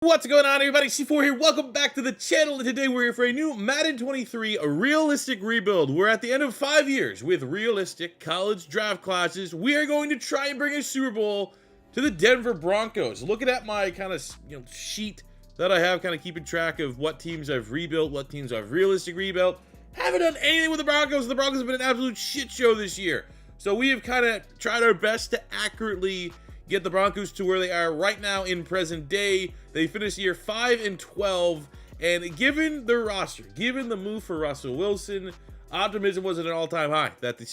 What's going on, everybody? C4 here. Welcome back to the channel. And today we're here for a new Madden 23, a realistic rebuild. We're at the end of 5 years with realistic college draft classes. We are going to try and bring a Super Bowl to the Denver Broncos. Looking at my kind of sheet that I have, kind of keeping track of what teams I've rebuilt, what teams I've realistic rebuilt. Haven't done anything with the Broncos. The Broncos have been an absolute shit show this year. So we have kind of tried our best to accurately get the Broncos to where they are right now in present day. They finished the year 5-12, and given their roster, given the move for Russell Wilson, optimism was at an all-time high that the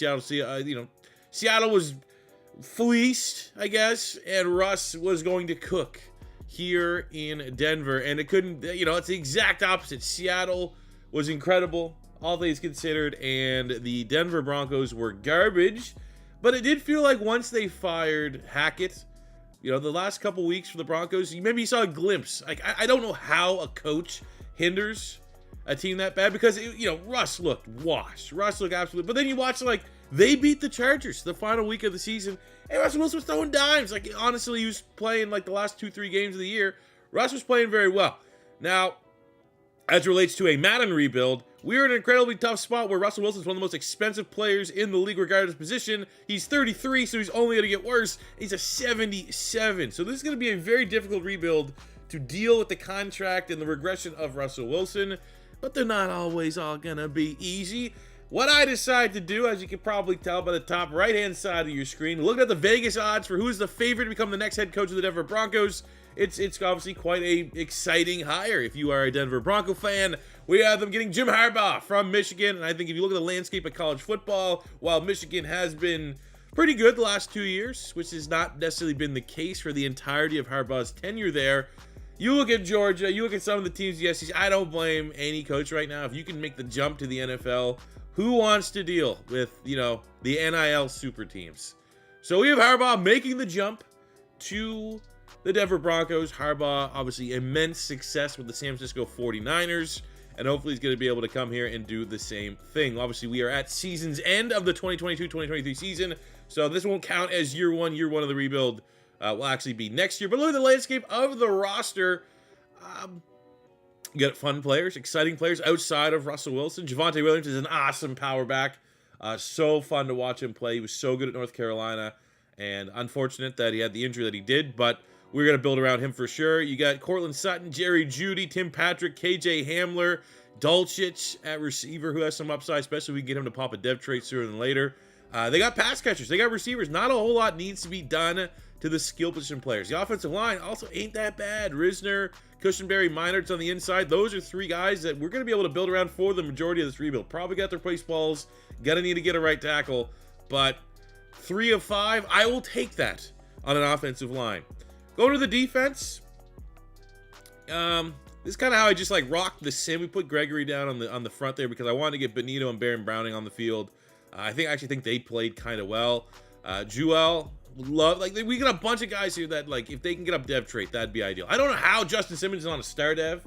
Seattle was fleeced, I guess, and Russ was going to cook here in Denver, and it couldn't. It's the exact opposite. Seattle was incredible, all things considered, and the Denver Broncos were garbage. But it did feel like once they fired Hackett, the last couple weeks for the Broncos, maybe you saw a glimpse. Like, I don't know how a coach hinders a team that bad, because, Russ looked washed. Russ looked absolutely. But then you watch, they beat the Chargers the final week of the season, and Russell Wilson was throwing dimes. Honestly, he was playing, the last 2-3 games of the year. Russ was playing very well. Now, as it relates to a Madden rebuild, we're in an incredibly tough spot where Russell Wilson's one of the most expensive players in the league regardless of position. He's 33, so he's only going to get worse. He's a 77. So this is going to be a very difficult rebuild to deal with the contract and the regression of Russell Wilson. But they're not always all going to be easy. What I decided to do, as you can probably tell by the top right-hand side of your screen, look at the Vegas odds for who is the favorite to become the next head coach of the Denver Broncos. It's obviously quite a exciting hire if you are a Denver Bronco fan. We have them getting Jim Harbaugh from Michigan, and I think if you look at the landscape of college football, while Michigan has been pretty good the last 2 years, which has not necessarily been the case for the entirety of Harbaugh's tenure there, you look at Georgia, you look at some of the teams in the SEC. I don't blame any coach right now. If you can make the jump to the NFL, who wants to deal with, the NIL super teams? So we have Harbaugh making the jump to the Denver Broncos. Harbaugh, obviously, immense success with the San Francisco 49ers, and hopefully he's going to be able to come here and do the same thing. Obviously, we are at season's end of the 2022-2023 season, so this won't count as year one. Year one of the rebuild will actually be next year. But look at the landscape of the roster. You got fun players, exciting players outside of Russell Wilson. Javonte Williams is an awesome power back. So fun to watch him play. He was so good at North Carolina, and unfortunate that he had the injury that he did, but we're going to build around him for sure. You got Cortland Sutton, Jerry Jeudy, Tim Patrick, KJ Hamler, Dulcich at receiver, who has some upside, especially if we can get him to pop a dev trait sooner than later. They got pass catchers. They got receivers. Not a whole lot needs to be done to the skill position players. The offensive line also ain't that bad. Risner, Cushenberry, Meinert's on the inside. Those are three guys that we're going to be able to build around for the majority of this rebuild. Probably got to replace balls. Going to need to get a right tackle. But 3 of 5, I will take that on an offensive line. Going to the defense. This is kind of how I just rocked the sim. We put Gregory down on the front there because I wanted to get Benito and Baron Browning on the field. I actually think they played kind of well. Jewel, love, we got a bunch of guys here that if they can get up dev trait, that'd be ideal. I don't know how Justin Simmons is on a star dev.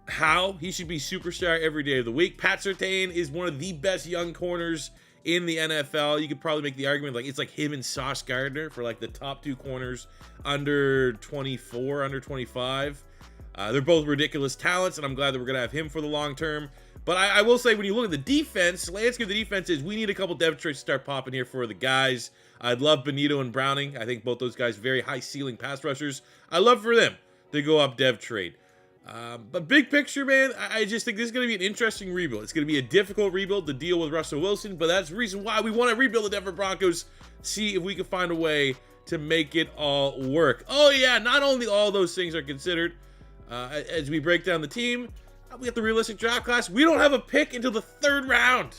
How he should be superstar every day of the week. Pat Surtain is one of the best young corners in the NFL. You could probably make the argument it's like him and Sauce Gardner for the top 2 corners under 24, under 25. They're both ridiculous talents, and I'm glad that we're going to have him for the long term. But I will say, when you look at the defense, landscape of the defense is we need a couple depth traits to start popping here for the guys. I'd love Benito and Browning. I think both those guys very high ceiling pass rushers. I love for them to go up dev trait. But big picture, man, I just think this is going to be an interesting rebuild. It's going to be a difficult rebuild to deal with Russell Wilson, but that's the reason why we want to rebuild the Denver Broncos, see if we can find a way to make it all work. Oh, yeah, not only all those things are considered as we break down the team, we got the realistic draft class. We don't have a pick until the 3rd round.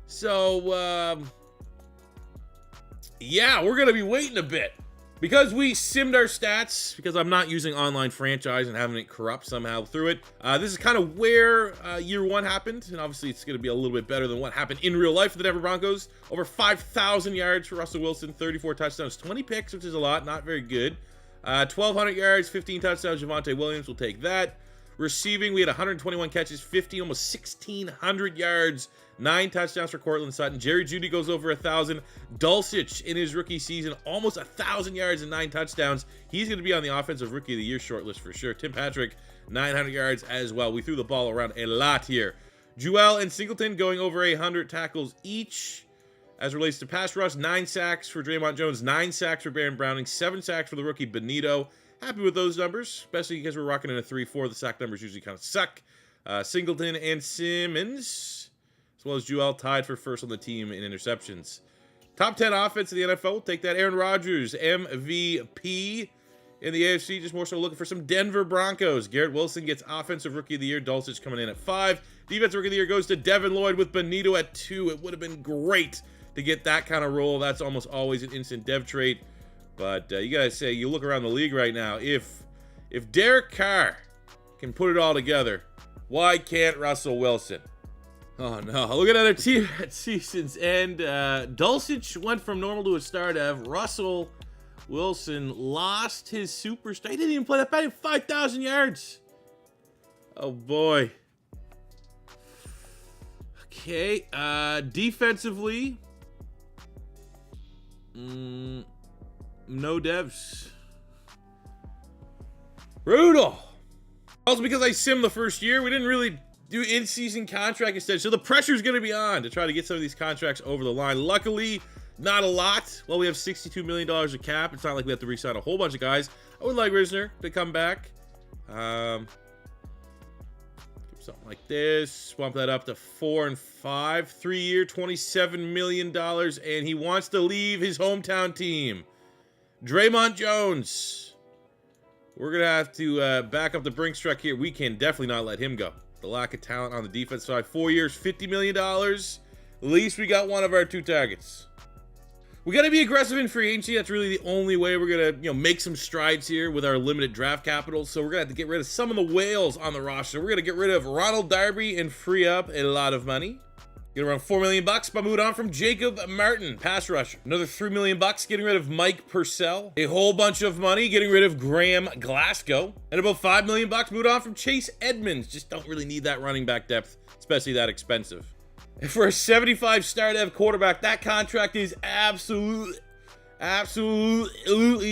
So, yeah, we're going to be waiting a bit. Because we simmed our stats, because I'm not using online franchise and having it corrupt somehow through it, this is kind of where year one happened, and obviously it's going to be a little bit better than what happened in real life for the Denver Broncos. Over 5,000 yards for Russell Wilson, 34 touchdowns, 20 picks, which is a lot, not very good. 1,200 yards, 15 touchdowns, Javonte Williams will take that. Receiving, we had 121 catches, 50, almost 1,600 yards, 9 touchdowns for Cortland Sutton. Jerry Jeudy goes over 1,000. Dulcich in his rookie season, almost 1,000 yards and 9 touchdowns. He's going to be on the Offensive Rookie of the Year shortlist for sure. Tim Patrick, 900 yards as well. We threw the ball around a lot here. Jewell and Singleton going over 100 tackles each. As it relates to pass rush, 9 sacks for Draymond Jones, 9 sacks for Baron Browning, 7 sacks for the rookie Benito. Happy with those numbers, especially because we're rocking in a 3-4. The sack numbers usually kind of suck. Singleton and Simmons, as well as Jewell, tied for first on the team in interceptions. Top 10 offense in the NFL. We'll take that. Aaron Rodgers, MVP in the AFC. Just more so looking for some Denver Broncos. Garrett Wilson gets Offensive Rookie of the Year. Dulcich coming in at 5. Defensive Rookie of the Year goes to Devin Lloyd with Benito at 2. It would have been great to get that kind of role. That's almost always an instant dev trait. But you gotta say, you look around the league right now, if Derek Carr can put it all together, why can't Russell Wilson? Oh no, look at another team at season's end. Dulcich went from normal to a star dev. Russell Wilson lost his superstar. He didn't even play that bad. 5,000 yards. Oh boy. Okay, defensively, no devs. Brutal. Also, because I simmed the first year, we didn't really do in-season contract instead, so the pressure's going to be on to try to get some of these contracts over the line. Luckily, not a lot. Well, we have $62 million of cap. It's not like we have to re-sign a whole bunch of guys. I would like Risner to come back. Something like this. Bump that up to 4 and 5. 3-year, $27 million. And he wants to leave his hometown team. Draymond Jones. We're going to have to back up the Brinks truck here. We can definitely not let him go. The lack of talent on the defense side. 4 years, $50 million. At least we got one of our 2 targets. We got to be aggressive in free agency. That's really the only way we're going to, make some strides here with our limited draft capital. So we're going to have to get rid of some of the whales on the roster. We're going to get rid of Ronald Darby and free up a lot of money. Get around $4 million bucks by moving on from Jacob Martin, pass rusher. Another $3 million bucks, getting rid of Mike Purcell. A whole bunch of money, getting rid of Graham Glasgow. And about $5 million bucks moved on from Chase Edmonds. Just don't really need that running back depth, especially that expensive. And for a 75 star dev quarterback, that contract is absolutely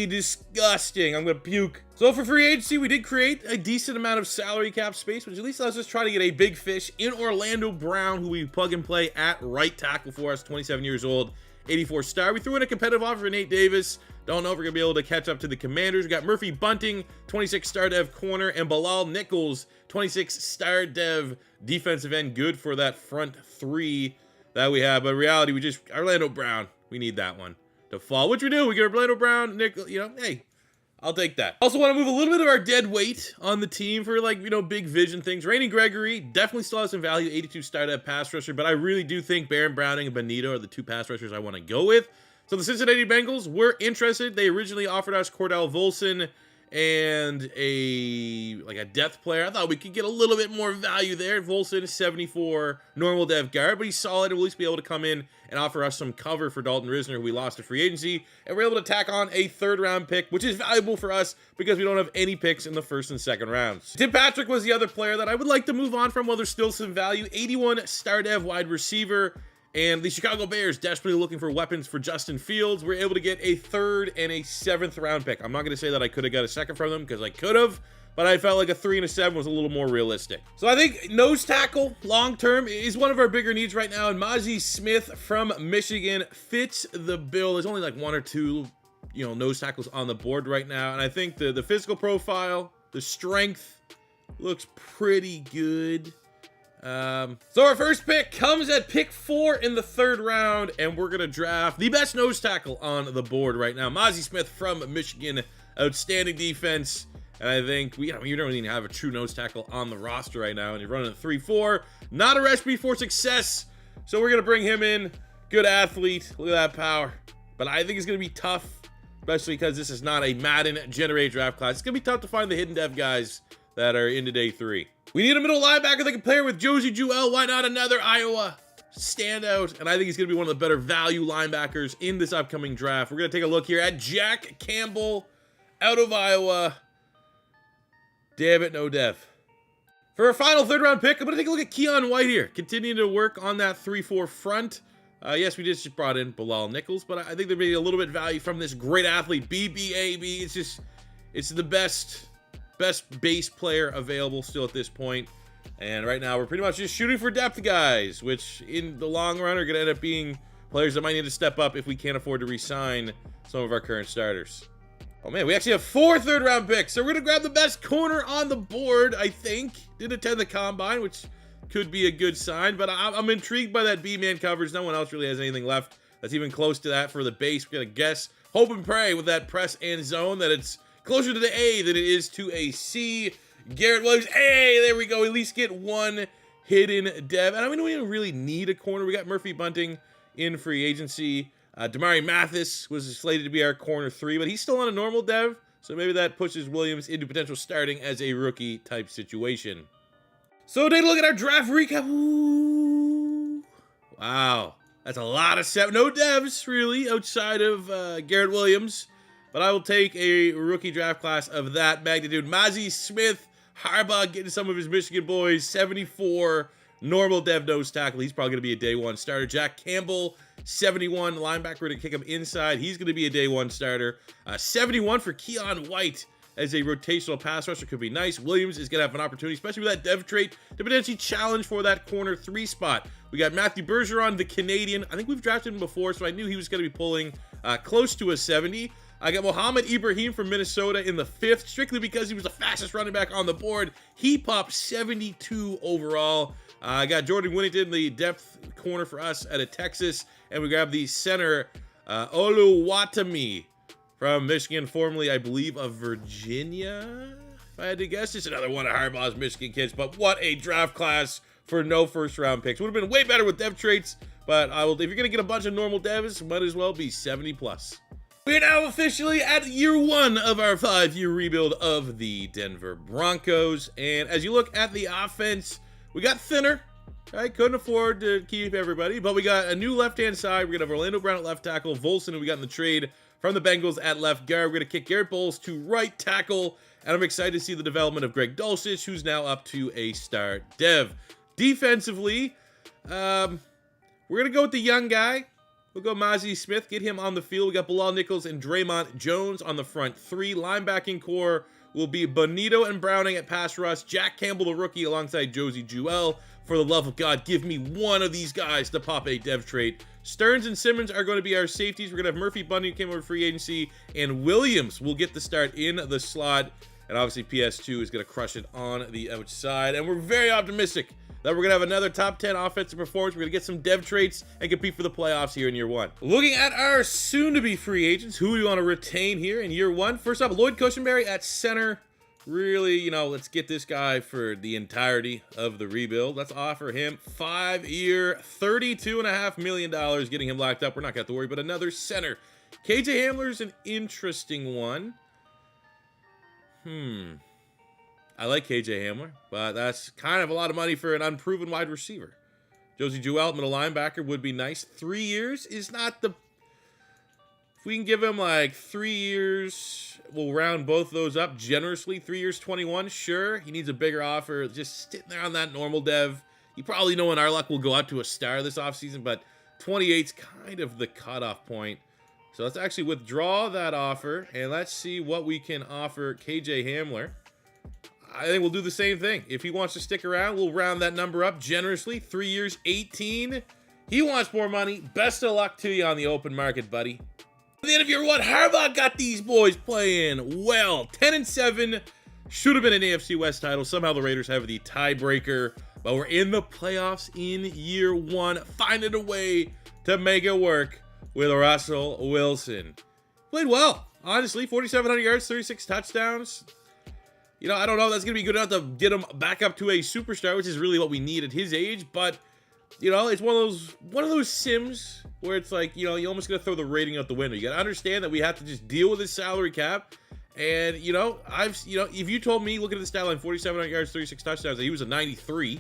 disgusting. I'm going to puke. So for free agency, we did create a decent amount of salary cap space, which at least allows us to try to get a big fish in Orlando Brown, who we plug and play at right tackle for us, 27 years old, 84 star. We threw in a competitive offer for Nate Davis. Don't know if we're going to be able to catch up to the Commanders. We got Murphy Bunting, 26 star dev corner, and Bilal Nichols, 26 star dev defensive end. Good for that front 3 that we have. But in reality, Orlando Brown, we need that one to fall, which we do. We get Orlando Brown, Nichols, hey, I'll take that. Also want to move a little bit of our dead weight on the team for big vision things. Rainey Gregory definitely still has some value, 82 star dev pass rusher, but I really do think Baron Browning and Benito are the 2 pass rushers I want to go with. So the Cincinnati Bengals were interested. They originally offered us Cordell Volson and a depth player. I thought we could get a little bit more value there. Volson is 74 normal dev guard, but he's solid and will at least be able to come in and offer us some cover for Dalton Risner, who we lost to free agency. And we're able to tack on a 3rd round pick, which is valuable for us because we don't have any picks in the 1st and 2nd rounds. Tim Patrick was the other player that I would like to move on from while there's still some value. 81 star dev wide receiver. And the Chicago Bears desperately looking for weapons for Justin Fields. We're able to get a 3rd and a 7th round pick. I'm not going to say that I could have got a 2nd from them because I could have, but I felt like a 3 and a 7 was a little more realistic. So I think nose tackle long term is one of our bigger needs right now. And Mazi Smith from Michigan fits the bill. There's only 1 or 2, nose tackles on the board right now. And I think the physical profile, the strength looks pretty good. So our first pick comes at pick 4 in the 3rd round, and we're going to draft the best nose tackle on the board right now. Mazi Smith from Michigan, outstanding defense. And I think, you don't even have a true nose tackle on the roster right now, and you're running a 3-4. Not a recipe for success, so we're going to bring him in. Good athlete. Look at that power. But I think it's going to be tough, especially because this is not a Madden generated draft class. It's going to be tough to find the hidden dev guys that are into day 3. We need a middle linebacker that can pair with Josie Jewell. Why not another Iowa standout? And I think he's going to be one of the better value linebackers in this upcoming draft. We're going to take a look here at Jack Campbell out of Iowa. Damn it, no dev. For our final third round pick, I'm going to take a look at Keon White here. Continuing to work on that 3-4 front. Yes, we just brought in Bilal Nichols, but I think there may be a little bit of value from this great athlete, BBAB. It's the best base player available still at this point. And right now, we're pretty much just shooting for depth guys, which in the long run are going to end up being players that might need to step up if we can't afford to re-sign some of our current starters. Oh man, we actually have 4 third-round picks, so we're going to grab the best corner on the board, I think. Did attend the Combine, which could be a good sign, but I'm intrigued by that B-man coverage. No one else really has anything left that's even close to that for the base. We're going to guess, hope and pray with that press and zone that it's closer to the A than it is to a C. Garrett Williams, hey, there we go. At least get one hidden dev. And we don't even really need a corner. We got Murphy Bunting in free agency. Damari Mathis was slated to be our corner 3, but he's still on a normal dev, so maybe that pushes Williams into potential starting as a rookie type situation. So take a look at our draft recap. Ooh. Wow, that's a lot of no devs really outside of Garrett Williams, but I will take a rookie draft class of that magnitude. Mazi Smith, Harbaugh getting some of his Michigan boys, 74 normal dev nose tackle. He's probably going to be a day 1 starter. Jack Campbell, 71 linebacker to kick him inside. He's going to be a day 1 starter. 71 for Keon White as a rotational pass rusher could be nice. Williams is going to have an opportunity, especially with that dev trait, to potentially challenge for that corner 3 spot. We got Matthew Bergeron, the Canadian. I think we've drafted him before, so I knew he was going to be pulling close to a 70. I got Mohamed Ibrahim from Minnesota in the 5th, strictly because he was the fastest running back on the board. He popped 72 overall. I got Jordan Whittington, the depth corner for us out of Texas. And we grabbed the center, Oluwatimi from Michigan, formerly, I believe, of Virginia, if I had to guess. Just another one of Harbaugh's Michigan kids. But what a draft class for no first-round picks. Would have been way better with dev traits, but if you're going to get a bunch of normal devs, might as well be 70+. We are now officially at year 1 of our 5-year rebuild of the Denver Broncos. And as you look at the offense, we got thinner. I couldn't afford to keep everybody, but we got a new left-hand side. We're going to have Orlando Brown at left tackle, Volson, who we got in the trade from the Bengals at left guard. We're going to kick Garrett Bowles to right tackle, and I'm excited to see the development of Greg Dulcich, who's now up to a start dev. Defensively, we're going to go with the young guy. We'll go Mazi Smith, get him on the field. We got Bilal Nichols and Draymond Jones on the front 3. Linebacking core will be Bonito and Browning at pass rush. Jack Campbell, the rookie, alongside Josie Jewell. For the love of God, give me one of these guys to pop a dev trait. Stearns and Simmons are going to be our safeties. We're going to have Murphy Bunting, who came over free agency, and Williams will get the start in the slot. And obviously PS2 is going to crush it on the outside. And we're very optimistic that we're going to have another top 10 offensive performance. We're going to get some dev traits and compete for the playoffs here in year 1. Looking at our soon-to-be free agents, who we want to retain here in year 1. First up, Lloyd Cushenberry at center. Really, let's get this guy for the entirety of the rebuild. Let's offer him 5-year, $32.5 million, getting him locked up. We're not going to have to worry about another center. KJ Hamler's an interesting one. I like KJ Hamler, but that's kind of a lot of money for an unproven wide receiver. Josie Jewell, middle linebacker, would be nice. 3 years is not the... If we can give him like 3 years, we'll round both those up generously. 3 years, 21, sure. He needs a bigger offer. Just sitting there on that normal dev. You probably know in our luck we'll go out to a star this offseason, but 28's kind of the cutoff point. So let's actually withdraw that offer, and let's see what we can offer KJ Hamler. I think we'll do the same thing. If he wants to stick around, we'll round that number up generously. 3 years, 18. He wants more money. Best of luck to you on the open market, buddy. At the end of year 1, Harbaugh got these boys playing well. 10-7. Should have been an AFC West title. Somehow the Raiders have the tiebreaker. But we're in the playoffs in year 1. Finding a way to make it work with Russell Wilson. Played well, honestly. 4,700 yards, 36 touchdowns. I don't know if that's going to be good enough to get him back up to a superstar, which is really what we need at his age. But, it's one of those sims where it's like, you're almost going to throw the rating out the window. You got to understand that we have to just deal with his salary cap. And, if you told me, looking at the stat line, 4,700 yards, 36 touchdowns, that he was a 93,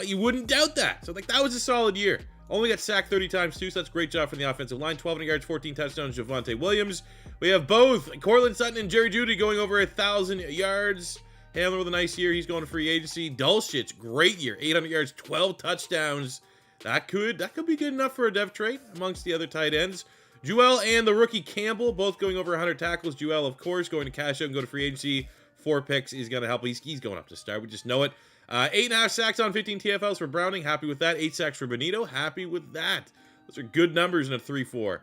you wouldn't doubt that. So, that was a solid year. Only got sacked 30 times, too, so that's a great job from the offensive line. 1,200 yards, 14 touchdowns, Javonte Williams. We have both Cortland Sutton and Jerry Jeudy going over 1,000 yards. Handler with a nice year. He's going to free agency. Dulcich, great year. 800 yards, 12 touchdowns. That could be good enough for a dev trade amongst the other tight ends. Jewel and the rookie Campbell both going over 100 tackles. Jewel, of course, going to cash out and go to free agency. 4 picks. He's going to help. He's going up to start. We just know it. 8.5 sacks on 15 TFLs for Browning. Happy with that. 8 sacks for Benito. Happy with that. Those are good numbers in a 3-4.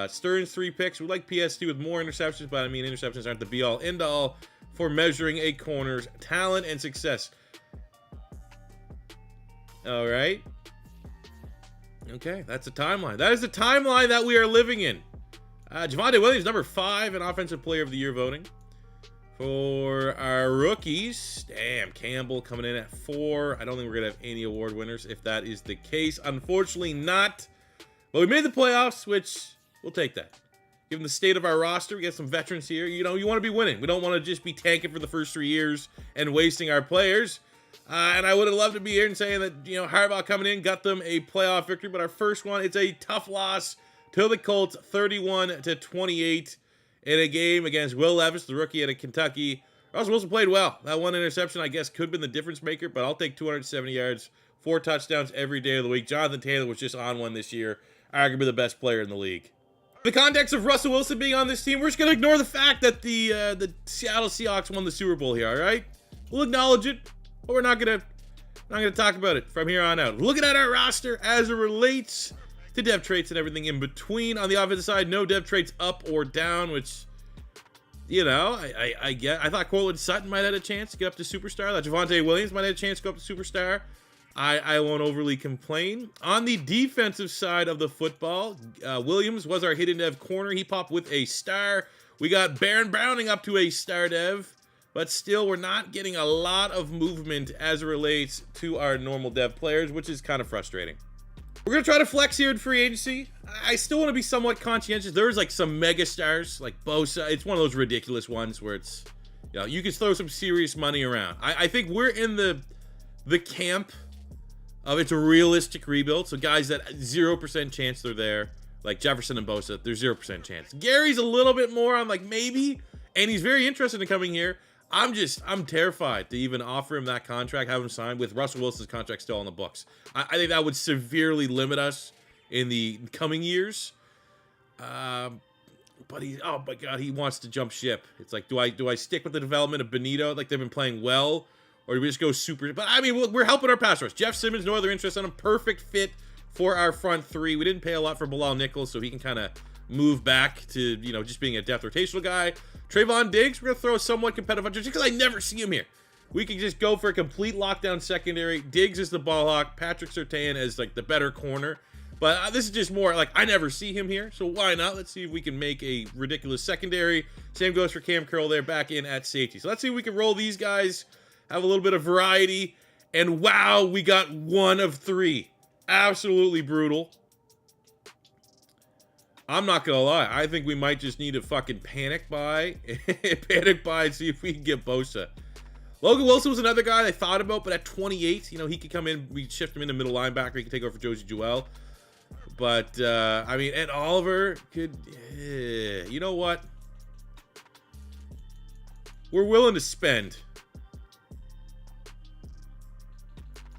Stearns, 3 picks. We like PS2 with more interceptions, but I mean, interceptions aren't the be-all, end-all for measuring a corner's talent and success. All right. Okay, that's a timeline. That is the timeline that we are living in. Javonte Williams, number 5 in Offensive Player of the Year voting. For our rookies, damn, Campbell coming in at 4. I don't think we're going to have any award winners if that is the case. Unfortunately not. But we made the playoffs, which we'll take that. Given the state of our roster, we got some veterans here. You know, you want to be winning. We don't want to just be tanking for the first 3 years and wasting our players. And I would have loved to be here and saying that, you know, Harbaugh coming in got them a playoff victory. But our first one, it's a tough loss to the Colts, 31-28 in a game against Will Levis, the rookie out of Kentucky. Russell Wilson played well. That one interception, I guess, could have been the difference maker, but I'll take 270 yards, 4 touchdowns every day of the week. Jonathan Taylor was just on one this year, arguably the best player in the league. In the context of Russell Wilson being on this team, we're just going to ignore the fact that the Seattle Seahawks won the Super Bowl here, all right? We'll acknowledge it, but we're not going to talk about it from here on out. Looking at our roster as it relates to dev traits and everything in between. On the offensive side, no dev traits up or down, which, you know, I get. I thought Cortland Sutton might have had a chance to get up to superstar. I thought Javonte Williams might have had a chance to go up to superstar. I won't overly complain. On the defensive side of the football, Williams was our hidden dev corner. He popped with a star. We got Baron Browning up to a star dev, but still we're not getting a lot of movement as it relates to our normal dev players, which is kind of frustrating. We're going to try to flex here in free agency. I still want to be somewhat conscientious. There's like some mega stars like Bosa. It's one of those ridiculous ones where it's, you know, you can throw some serious money around. I think we're in the camp of it's a realistic rebuild. So guys that 0% chance they're there, like Jefferson and Bosa, there's 0% chance. Gary's a little bit more on like maybe, and he's very interested in coming here. I'm terrified to even offer him that contract, have him sign with Russell Wilson's contract still on the books. I think that would severely limit us in the coming years. But oh my God, he wants to jump ship. It's like, do I stick with the development of Benito? Like they've been playing well, or do we just go super? But I mean, we're helping our pass rush. Jeff Simmons, no other interest on him. Perfect fit for our front 3. We didn't pay a lot for Bilal Nichols, so he can kind of move back to, you know, just being a depth rotational guy. Trayvon Diggs, we're going to throw a somewhat competitive just because I never see him here. We can just go for a complete lockdown secondary. Diggs is the ball hawk. Patrick Surtain as like the better corner. But this is just more like I never see him here. So why not? Let's see if we can make a ridiculous secondary. Same goes for Cam Curl there back in at safety. So let's see if we can roll these guys, have a little bit of variety. And wow, we got 1 of 3. Absolutely brutal. I'm not gonna lie. I think we might just need to fucking panic buy and see if we can get Bosa. Logan Wilson was another guy I thought about, but at 28, you know, he could come in. We shift him into middle linebacker. He could take over for Josie Jewell. But I mean, Ed Oliver could. You know what? We're willing to spend.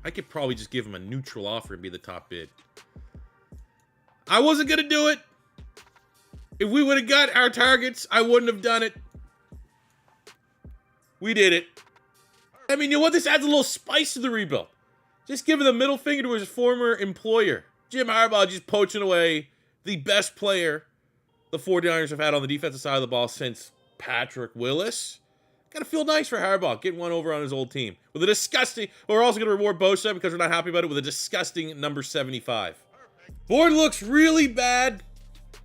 I could probably just give him a neutral offer and be the top bid. I wasn't gonna do it. If we would have got our targets, I wouldn't have done it. We did it. I mean, you know what? This adds a little spice to the rebuild. Just giving the middle finger to his former employer. Jim Harbaugh just poaching away the best player the 49ers have had on the defensive side of the ball since Patrick Willis. Gotta feel nice for Harbaugh, getting one over on his old team. With a disgusting, but we're also going to reward Bosa because we're not happy about it with a disgusting number 75. Board looks really bad.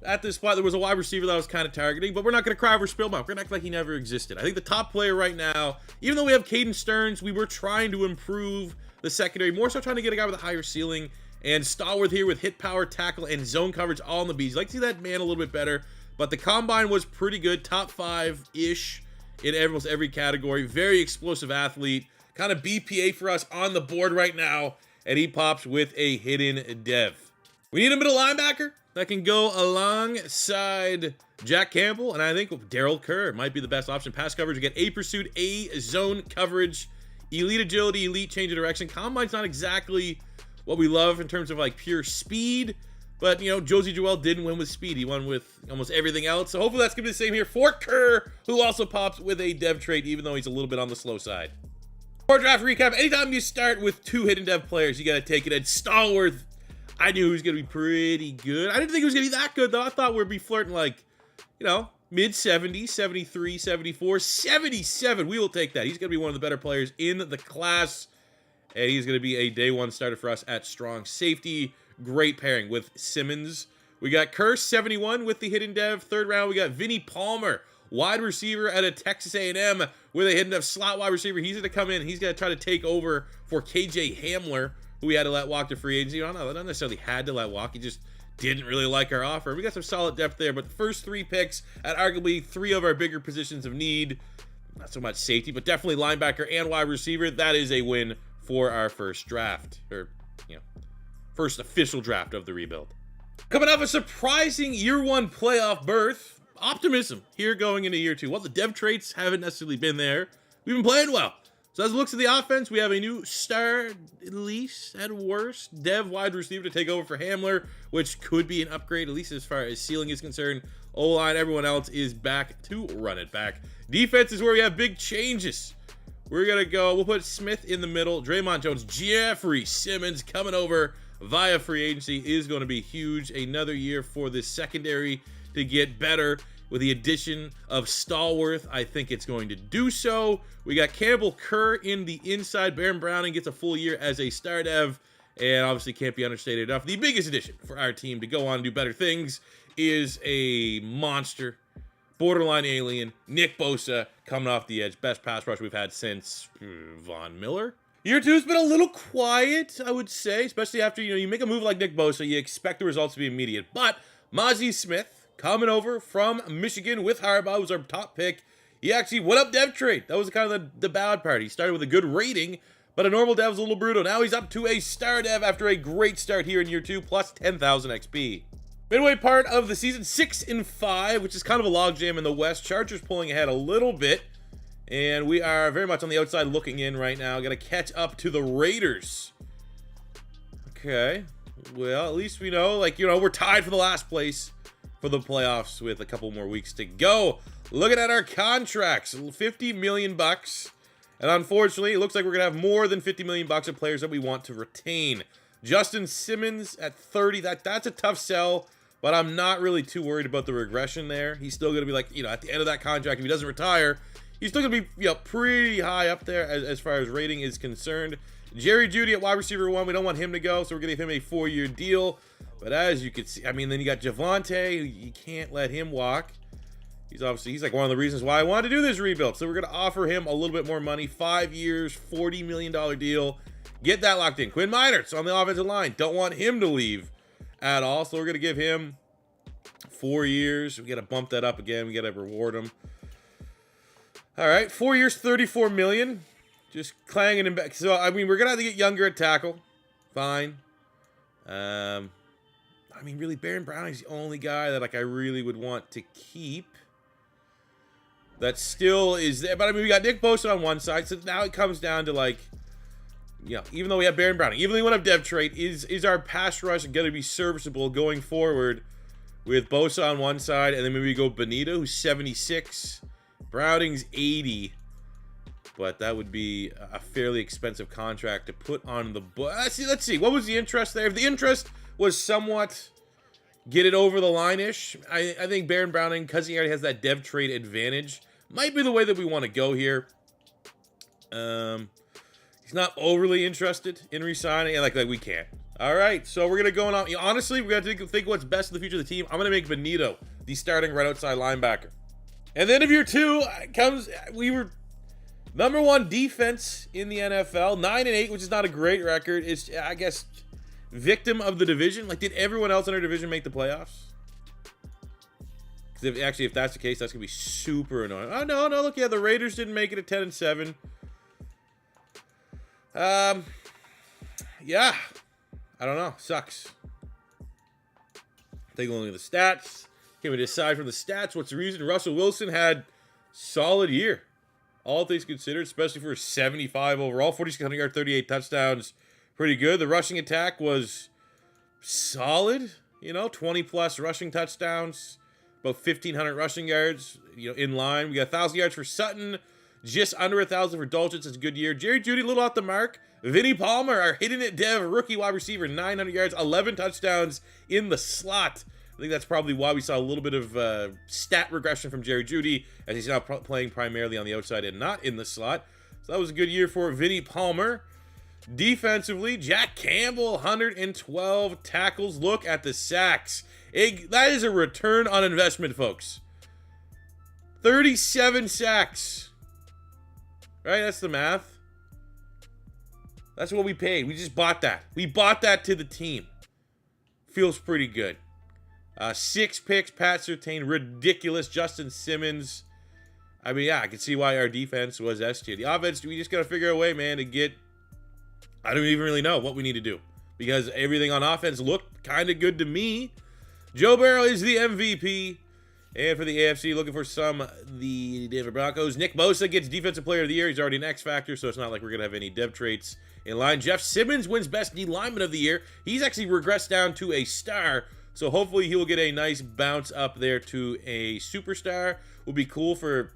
At this spot, there was a wide receiver that I was kind of targeting, but we're not going to cry over Spielman. We're going to act like he never existed. I think the top player right now, even though we have Caden Stearns, we were trying to improve the secondary, more so trying to get a guy with a higher ceiling, and Stallworth here with hit power, tackle, and zone coverage all in the B's. I'd like to see that man a little bit better, but the combine was pretty good, top 5-ish in almost every category. Very explosive athlete, kind of BPA for us on the board right now, and he pops with a hidden dev. We need a middle linebacker that can go alongside Jack Campbell, and I think Daryl Kerr might be the best option. Pass coverage, we get A pursuit, A zone coverage, elite agility, elite change of direction. Combine's not exactly what we love in terms of like pure speed, but you know, Josie Joel didn't win with speed. He won with almost everything else. So hopefully that's gonna be the same here for Kerr, who also pops with a dev trait, even though he's a little bit on the slow side. For draft recap, anytime you start with 2 hidden dev players, you gotta take it at Stallworth. I knew he was going to be pretty good. I didn't think he was going to be that good, though. I thought we'd be flirting like, you know, mid-70s, 73, 74, 77. We will take that. He's going to be one of the better players in the class, and he's going to be a day 1 starter for us at strong safety. Great pairing with Simmons. We got Kerr, 71 with the hidden dev. 3rd round, we got Vinny Palmer, wide receiver out of Texas A&M with a hidden dev slot wide receiver. He's going to come in. He's going to try to take over for KJ Hamler, who we had to let walk to free agency. Not necessarily had to let walk. He just didn't really like our offer. We got some solid depth there, but the first 3 picks at arguably 3 of our bigger positions of need. Not so much safety, but definitely linebacker and wide receiver. That is a win for our first draft, or, you know, first official draft of the rebuild. Coming off a surprising year 1 playoff berth, optimism here going into year 2. Well, the dev traits haven't necessarily been there. We've been playing well. So as it looks at the offense, we have a new star, at least, at worst, dev wide receiver to take over for Hamler, which could be an upgrade, at least as far as ceiling is concerned. O-line, everyone else is back to run it back. Defense is where we have big changes. We're going to go, we'll put Smith in the middle, Draymond Jones, Jeffrey Simmons coming over via free agency is going to be huge. Another year for this secondary to get better. With the addition of Stallworth, I think it's going to do so. We got Campbell Kerr in the inside. Baron Browning gets a full year as a star dev, and obviously can't be understated enough. The biggest addition for our team to go on and do better things is a monster, borderline alien, Nick Bosa, coming off the edge. Best pass rush we've had since Von Miller. Year 2's been a little quiet, I would say, especially after, you know, you make a move like Nick Bosa, you expect the results to be immediate. But Mozzie Smith, coming over from Michigan with Harbaugh, was our top pick. He actually went up dev trade. That was kind of the bad part. He started with a good rating, but a normal dev was a little brutal. Now he's up to a star dev after a great start here in year 2, plus 10,000 XP. Midway part of the season, 6-5, which is kind of a logjam in the West. Chargers pulling ahead a little bit, and we are very much on the outside looking in right now. Got to catch up to the Raiders. Okay, well, at least we know, like, you know, we're tied for the last place for the playoffs with a couple more weeks to go. Looking at our contracts, $50 million, and unfortunately, it looks like we're gonna have more than $50 million of players that we want to retain. Justin Simmons at 30. That's a tough sell, but I'm not really too worried about the regression there. He's still gonna be like, you know, at the end of that contract, if he doesn't retire, he's still gonna be, you know, pretty high up there as far as rating is concerned. Jerry Jeudy at wide receiver 1. We don't want him to go, so we're gonna give him a 4-year deal. But as you can see, I mean, then you got Javonte, who you can't let him walk. He's like one of the reasons why I wanted to do this rebuild. So we're going to offer him a little bit more money. 5 years, $40 million deal. Get that locked in. Quinn Meinerz on the offensive line. Don't want him to leave at all. So we're going to give him 4 years. We got to bump that up again. We got to reward him. All right, 4 years, $34 million. Just clanging him back. So, I mean, we're going to have to get younger at tackle. Fine. I mean, really, Baron Browning's the only guy that, like, I really would want to keep. That still is there. But, I mean, we got Nick Bosa on one side. So now it comes down to, like, you know, even though we have Baron Browning, even though we want to have dev trait, is our pass rush going to be serviceable going forward with Bosa on one side, and then maybe we go Benito, who's 76, Browning's 80, but that would be a fairly expensive contract to put on the book. Let's see. What was the interest there? If the interest was somewhat get it over the line-ish, I think Baron Browning, because he already has that dev trait advantage, might be the way that we want to go here. He's not overly interested in re-signing, and like we can't. All right, so we're gonna go on. Honestly, we're gonna think what's best in the future of the team. I'm gonna make Benito the starting right outside linebacker. And then of year 2 comes, we were number 1 defense in the NFL, 9-8, which is not a great record. It's, I guess, victim of the division. Like, did everyone else in our division make the playoffs? Because if that's the case, that's gonna be super annoying. Oh no, look, yeah, the Raiders didn't make it at 10-7. Yeah, I don't know. Sucks. Take a look at the stats. Can we decide from the stats what's the reason? Russell Wilson had solid year, all things considered, especially for 75 overall, 4,600 yards, 38 touchdowns. Pretty good. The rushing attack was solid, 20 plus rushing touchdowns, about 1,500 rushing yards, in line. We got 1,000 yards for Sutton, just under 1,000 for Dulcich. It's a good year. Jerry Jeudy, a little off the mark. Vinny Palmer, our hitting it dev, rookie wide receiver, 900 yards, 11 touchdowns in the slot. I think that's probably why we saw a little bit of stat regression from Jerry Jeudy, as he's now playing primarily on the outside and not in the slot. So that was a good year for Vinny Palmer. Defensively, Jack Campbell, 112 tackles. Look at the sacks. That is a return on investment, folks. 37 sacks. Right, that's the math. That's what we paid. We just bought that. We bought that to the team. Feels pretty good. 6 picks, Pat Surtain, ridiculous. Justin Simmons. I mean, yeah, I can see why our defense was S tier. The offense, we just got to figure a way, man, to get... I don't even really know what we need to do, because everything on offense looked kind of good to me. Joe Burrow is the MVP. And for the AFC, looking for the Denver Broncos. Nick Bosa gets Defensive Player of the Year. He's already an X Factor, so it's not like we're going to have any dev traits in line. Jeff Simmons wins Best D Lineman of the Year. He's actually regressed down to a star, so hopefully he'll get a nice bounce up there to a superstar. Would be cool for,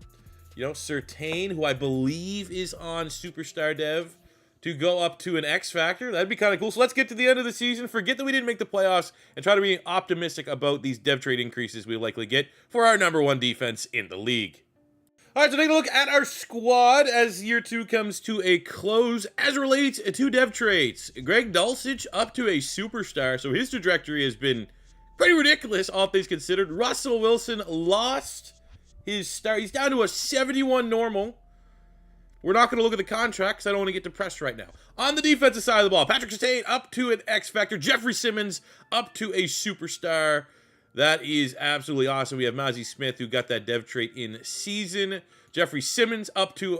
Surtain, who I believe is on Superstar Dev, to go up to an X Factor. That'd be kind of cool. So let's get to the end of the season. Forget that we didn't make the playoffs and try to be optimistic about these dev trade increases we'll likely get for our #1 defense in the league. All right, so take a look at our squad as year 2 comes to a close as it relates to dev trades. Greg Dulcich up to a superstar, so his trajectory has been pretty ridiculous, all things considered. Russell Wilson lost his start. He's down to a 71 normal. We're not going to look at the contract because I don't want to get depressed right now. On the defensive side of the ball, Patrick Surtain up to an X Factor. Jeffrey Simmons up to a superstar. That is absolutely awesome. We have Mozzie Smith, who got that dev trait in season. Jeffrey Simmons up to,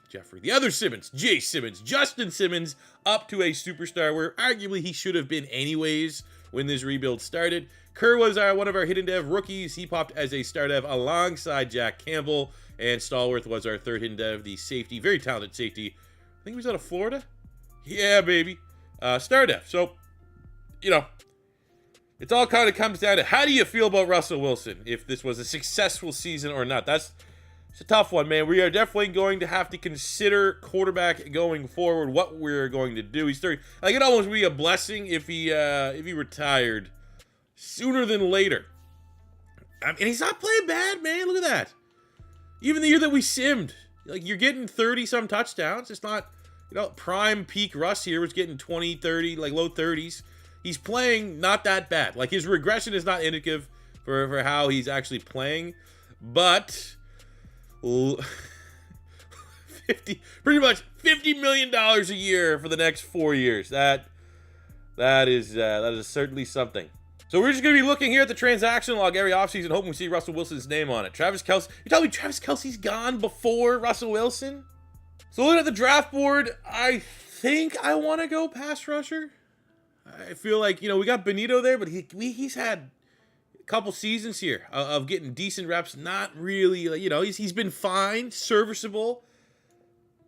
Jeffrey, the other Simmons, Jay Simmons, Justin Simmons up to a superstar, where arguably he should have been anyways when this rebuild started. Kerr was one of our hidden dev rookies. He popped as a star dev alongside Jack Campbell. And Stallworth was our third hidden dev, the safety, very talented safety. I think he was out of Florida. Yeah, baby. Star dev. So, it all kind of comes down to, how do you feel about Russell Wilson, if this was a successful season or not? It's a tough one, man. We are definitely going to have to consider quarterback going forward, what we're going to do. He's 30. Like, it almost would be a blessing if he retired sooner than later. And he's not playing bad, man. Look at that. Even the year that we simmed, like, you're getting 30-some touchdowns. It's not, prime peak Russ here was getting 20, 30, like low 30s. He's playing not that bad. Like, his regression is not indicative for how he's actually playing. But pretty much $50 million a year for the next 4 years. That is certainly something. So we're just going to be looking here at the transaction log every offseason, hoping we see Russell Wilson's name on it. Travis Kelce. You're telling me Travis Kelce's gone before Russell Wilson? So looking at the draft board, I think I want to go pass rusher. I feel like, we got Benito there, but he's had a couple seasons here of getting decent reps. Not really, he's been fine, serviceable.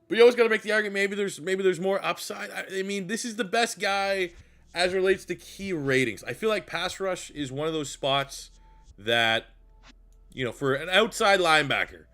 But you always got to make the argument, maybe there's more upside. I mean, this is the best guy as it relates to key ratings. I feel like pass rush is one of those spots that, for an outside linebacker,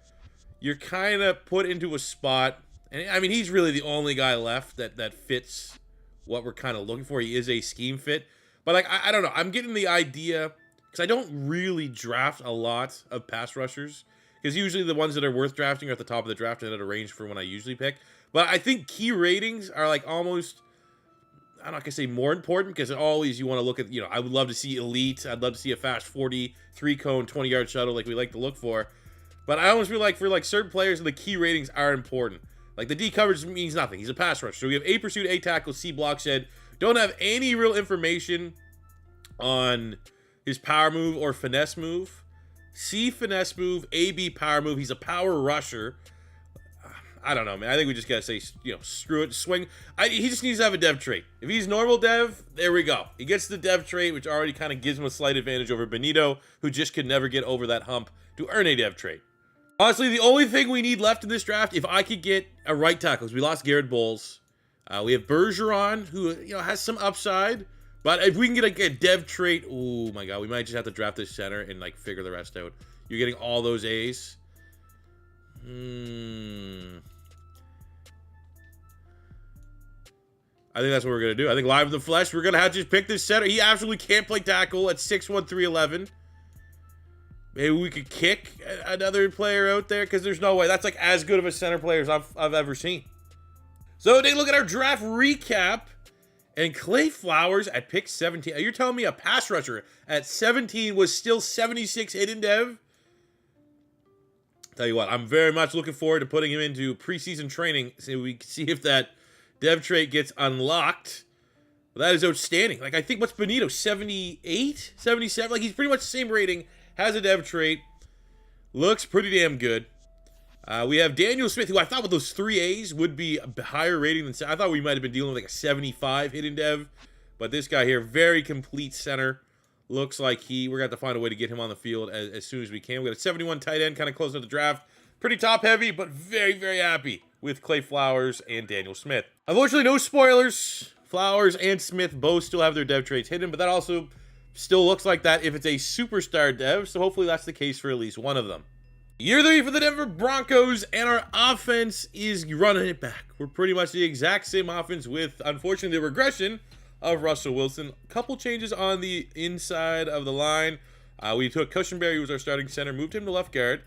you're kind of put into a spot. And I mean, he's really the only guy left that fits what we're kind of looking for. He is a scheme fit. But, like, I don't know. I'm getting the idea, because I don't really draft a lot of pass rushers, because usually the ones that are worth drafting are at the top of the draft and at a range for when I usually pick. But I think key ratings are, like, almost, I'm not going to say more important, because always you want to look at, I would love to see elite. I'd love to see a fast 40, 3-cone, 20-yard shuttle like we like to look for. But I almost feel like for, like, certain players, the key ratings are important. Like, the D coverage means nothing. He's a pass rusher. So we have A pursuit, A tackle, C block shed. Don't have any real information on his power move or finesse move. C finesse move, A B power move. He's a power rusher. I don't know, man. I think we just got to say, screw it, swing. He just needs to have a dev trait. If he's normal dev, there we go. He gets the dev trait, which already kind of gives him a slight advantage over Benito, who just could never get over that hump to earn a dev trait. Honestly, the only thing we need left in this draft, if I could get a right tackle, because we lost Garrett Bowles. We have Bergeron, who has some upside. But if we can get a dev trait, oh my god, we might just have to draft this center and like figure the rest out. You're getting all those A's. I think that's what we're gonna do. I think live in the flesh, we're gonna have to just pick this center. He absolutely can't play tackle at 6'1", 311. Maybe we could kick another player out there, because there's no way. That's like as good of a center player as I've ever seen. So take a look at our draft recap. And Clay Flowers at pick 17. You're telling me a pass rusher at 17 was still 76 hidden dev? Tell you what, I'm very much looking forward to putting him into preseason training so we can see if that dev trait gets unlocked. Well, that is outstanding. Like, I think, what's Benito? 78? 77? Like, he's pretty much the same rating. Has a dev trait. Looks pretty damn good. We have Daniel Smith, who I thought with those 3 A's would be a higher rating than... I thought we might have been dealing with like a 75 hidden dev. But this guy here, very complete center. Looks like we're going to have to find a way to get him on the field as soon as we can. We got a 71 tight end, kind of close to the draft. Pretty top heavy, but very, very happy with Clay Flowers and Daniel Smith. Unfortunately, no spoilers. Flowers and Smith both still have their dev traits hidden, but that also still looks like that if it's a superstar dev. So hopefully that's the case for at least one of them. Year 3 for the Denver Broncos, and our offense is running it back. We're pretty much the exact same offense with, unfortunately, the regression of Russell Wilson. A couple changes on the inside of the line. We took Cushenberry, who was our starting center, moved him to left guard,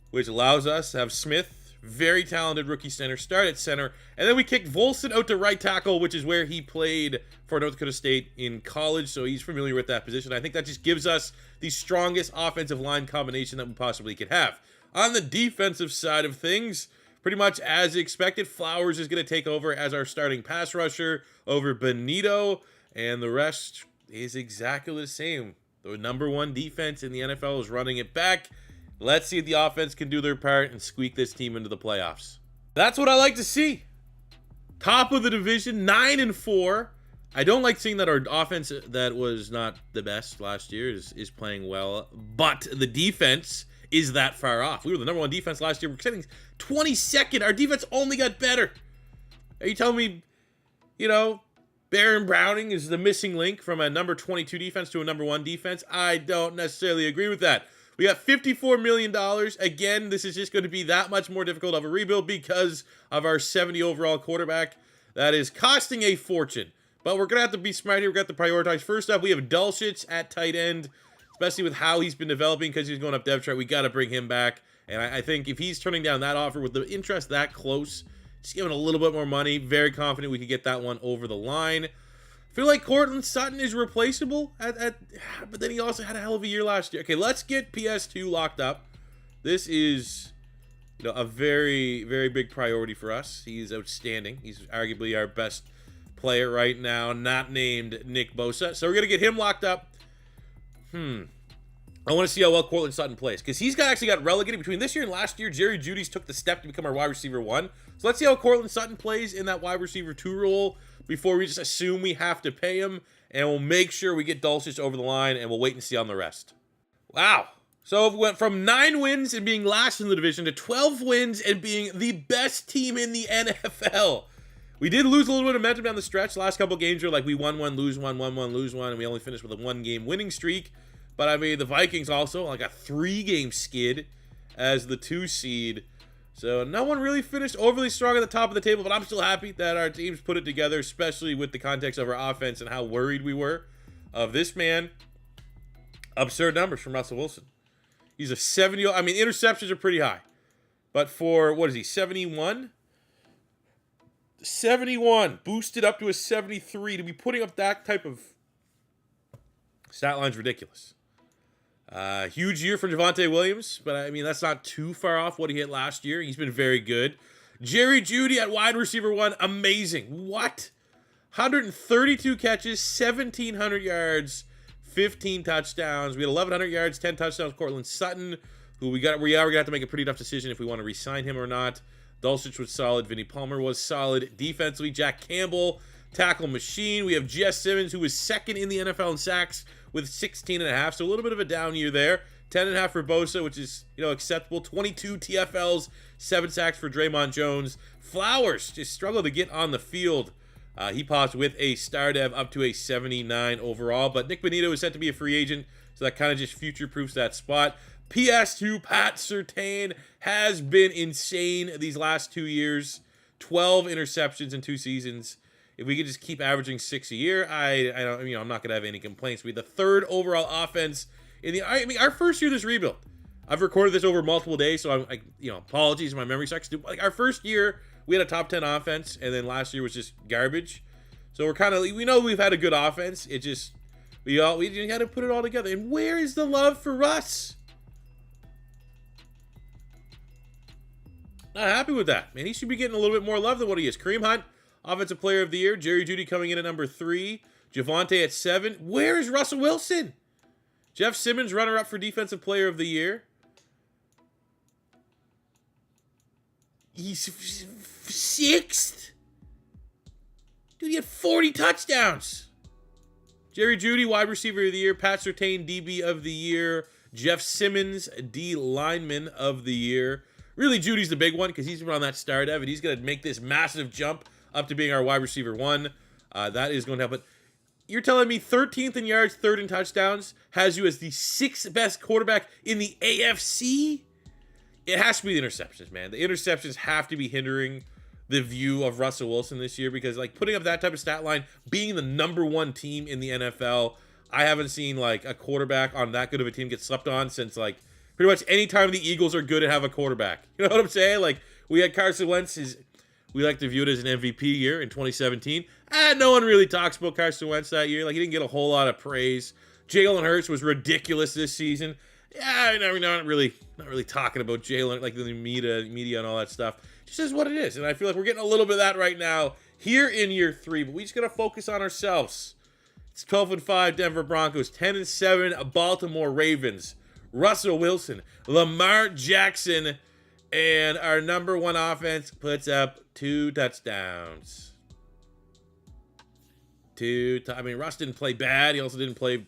which allows us to have Smith, very talented rookie center, start at center. And then we kicked Volson out to right tackle, which is where he played for North Dakota State in college, so he's familiar with that position. I think that just gives us the strongest offensive line combination that we possibly could have. On the defensive side of things, pretty much as expected, Flowers is going to take over as our starting pass rusher over Benito, and the rest is exactly the same. The #1 defense in the NFL is running it back. Let's see if the offense can do their part and squeak this team into the playoffs. That's what I like to see. Top of the division, 9-4. I don't like seeing that our offense that was not the best last year is playing well, but the defense is that far off. We were the #1 defense last year. We're sitting 22nd. Our defense only got better. Are you telling me, Baron Browning is the missing link from a number 22 defense to a #1 defense? I don't necessarily agree with that. We got $54 million. Again, this is just going to be that much more difficult of a rebuild because of our 70 overall quarterback. That is costing a fortune. But we're going to have to be smart here. We're going to have to prioritize. First up, we have Dulcich at tight end, especially with how he's been developing because he's going up depth chart. We got to bring him back. And I think if he's turning down that offer with the interest that close, just giving a little bit more money, very confident we could get that one over the line. I feel like Cortland Sutton is replaceable, but then he also had a hell of a year last year. Okay, let's get PS2 locked up. This is a very, very big priority for us. He's outstanding. He's arguably our best player right now, not named Nick Bosa. So we're going to get him locked up. I want to see how well Cortland Sutton plays because he's actually got relegated between this year and last year. Jerry Jeudy's took the step to become our wide receiver 1. So let's see how Cortland Sutton plays in that wide receiver 2 role before we just assume we have to pay him, and we'll make sure we get Dulcich over the line, and we'll wait and see on the rest. Wow. So we went from 9 wins and being last in the division to 12 wins and being the best team in the NFL. We did lose a little bit of momentum down the stretch. The last couple games were like we won one, lose one, won one, lose one, and we only finished with a 1-game winning streak. But I mean, the Vikings also like a 3-game skid as the 2 seed. So no one really finished overly strong at the top of the table, but I'm still happy that our teams put it together, especially with the context of our offense and how worried we were of this man. Absurd numbers from Russell Wilson. He's a 70. I mean, interceptions are pretty high. But for, what is he, 71? 71. Boosted up to a 73. To be putting up that type of stat line's ridiculous. Huge year for Javonte Williams, but I mean, that's not too far off what he hit last year. He's been very good. Jerry Jeudy at wide receiver 1, amazing. What? 132 catches, 1,700 yards, 15 touchdowns. We had 1,100 yards, 10 touchdowns. Cortland Sutton, who we are going to have to make a pretty tough decision if we want to re-sign him or not. Dulcich was solid. Vinny Palmer was solid. Defensively, Jack Campbell, tackle machine. We have Jeff Simmons, who was second in the NFL in sacks with 16.5. So a little bit of a down year there. 10.5 for Bosa, which is, acceptable. 22 TFLs, 7 sacks for Draymond Jones. Flowers just struggled to get on the field. He pops with a star dev up to a 79 overall. But Nick Bonito is set to be a free agent, so that kind of just future-proofs that spot. PS2, Pat Surtain has been insane these last 2 years. 12 interceptions in 2 seasons. If we could just keep averaging 6 a year, I'm not gonna have any complaints. We had the 3rd overall offense in our first year of this rebuild. I've recorded this over multiple days, so apologies, my memory sucks. Like our first year, we had a top 10 offense, and then last year was just garbage. So we know we've had a good offense. It just we got to put it all together. And where is the love for Russ? Not happy with that, man. He should be getting a little bit more love than what he is. Kareem Hunt, Offensive Player of the Year. Jerry Jeudy coming in at number 3. Javonte at 7. Where is Russell Wilson? Jeff Simmons, runner-up for Defensive Player of the Year. He's 6th? Dude, he had 40 touchdowns. Jerry Jeudy, Wide Receiver of the Year. Pat Surtain, DB of the Year. Jeff Simmons, D Lineman of the Year. Really, Judy's the big one because he's been on that star dev, and he's going to make this massive jump up to being our wide receiver 1. That is going to help. But you're telling me 13th in yards, 3rd in touchdowns, has you as the 6th best quarterback in the AFC? It has to be the interceptions, man. The interceptions have to be hindering the view of Russell Wilson this year because, putting up that type of stat line, being the number 1 team in the NFL, I haven't seen, a quarterback on that good of a team get slept on since, pretty much any time the Eagles are good and have a quarterback. You know what I'm saying? We had Carson Wentz. We like to view it as an MVP year in 2017. No one really talks about Carson Wentz that year. He didn't get a whole lot of praise. Jalen Hurts was ridiculous this season. Yeah, not really talking about Jalen, the media and all that stuff. Just is what it is. And I feel like we're getting a little bit of that right now here in year 3. But we just got to focus on ourselves. It's 12-5 Denver Broncos, 10-7 Baltimore Ravens. Russell Wilson, Lamar Jackson, and our number 1 offense puts up 2 touchdowns. Russ didn't play bad. He also didn't play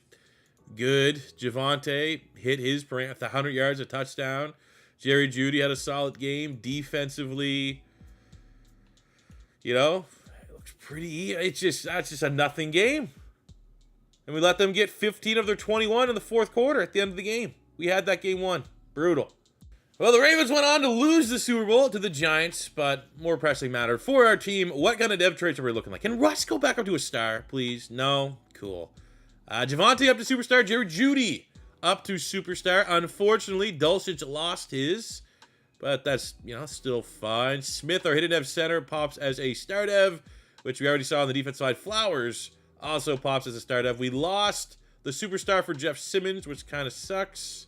good. Javonte hit his parameter with 100 yards, a touchdown. Jerry Jeudy had a solid game. Defensively, it looks pretty. That's just a nothing game. And we let them get 15 of their 21 in the 4th quarter at the end of the game. We had that game won. Brutal. Well, the Ravens went on to lose the Super Bowl to the Giants, but more pressing matter for our team, what kind of dev trades are we looking like? Can Russ go back up to a star, please? No? Cool. Javonte up to superstar. Jerry Jeudy up to superstar. Unfortunately, Dulcich lost his, but that's, still fine. Smith, our hidden dev center, pops as a star dev, which we already saw on the defense side. Flowers also pops as a star dev. We lost the superstar for Jeff Simmons, which kind of sucks.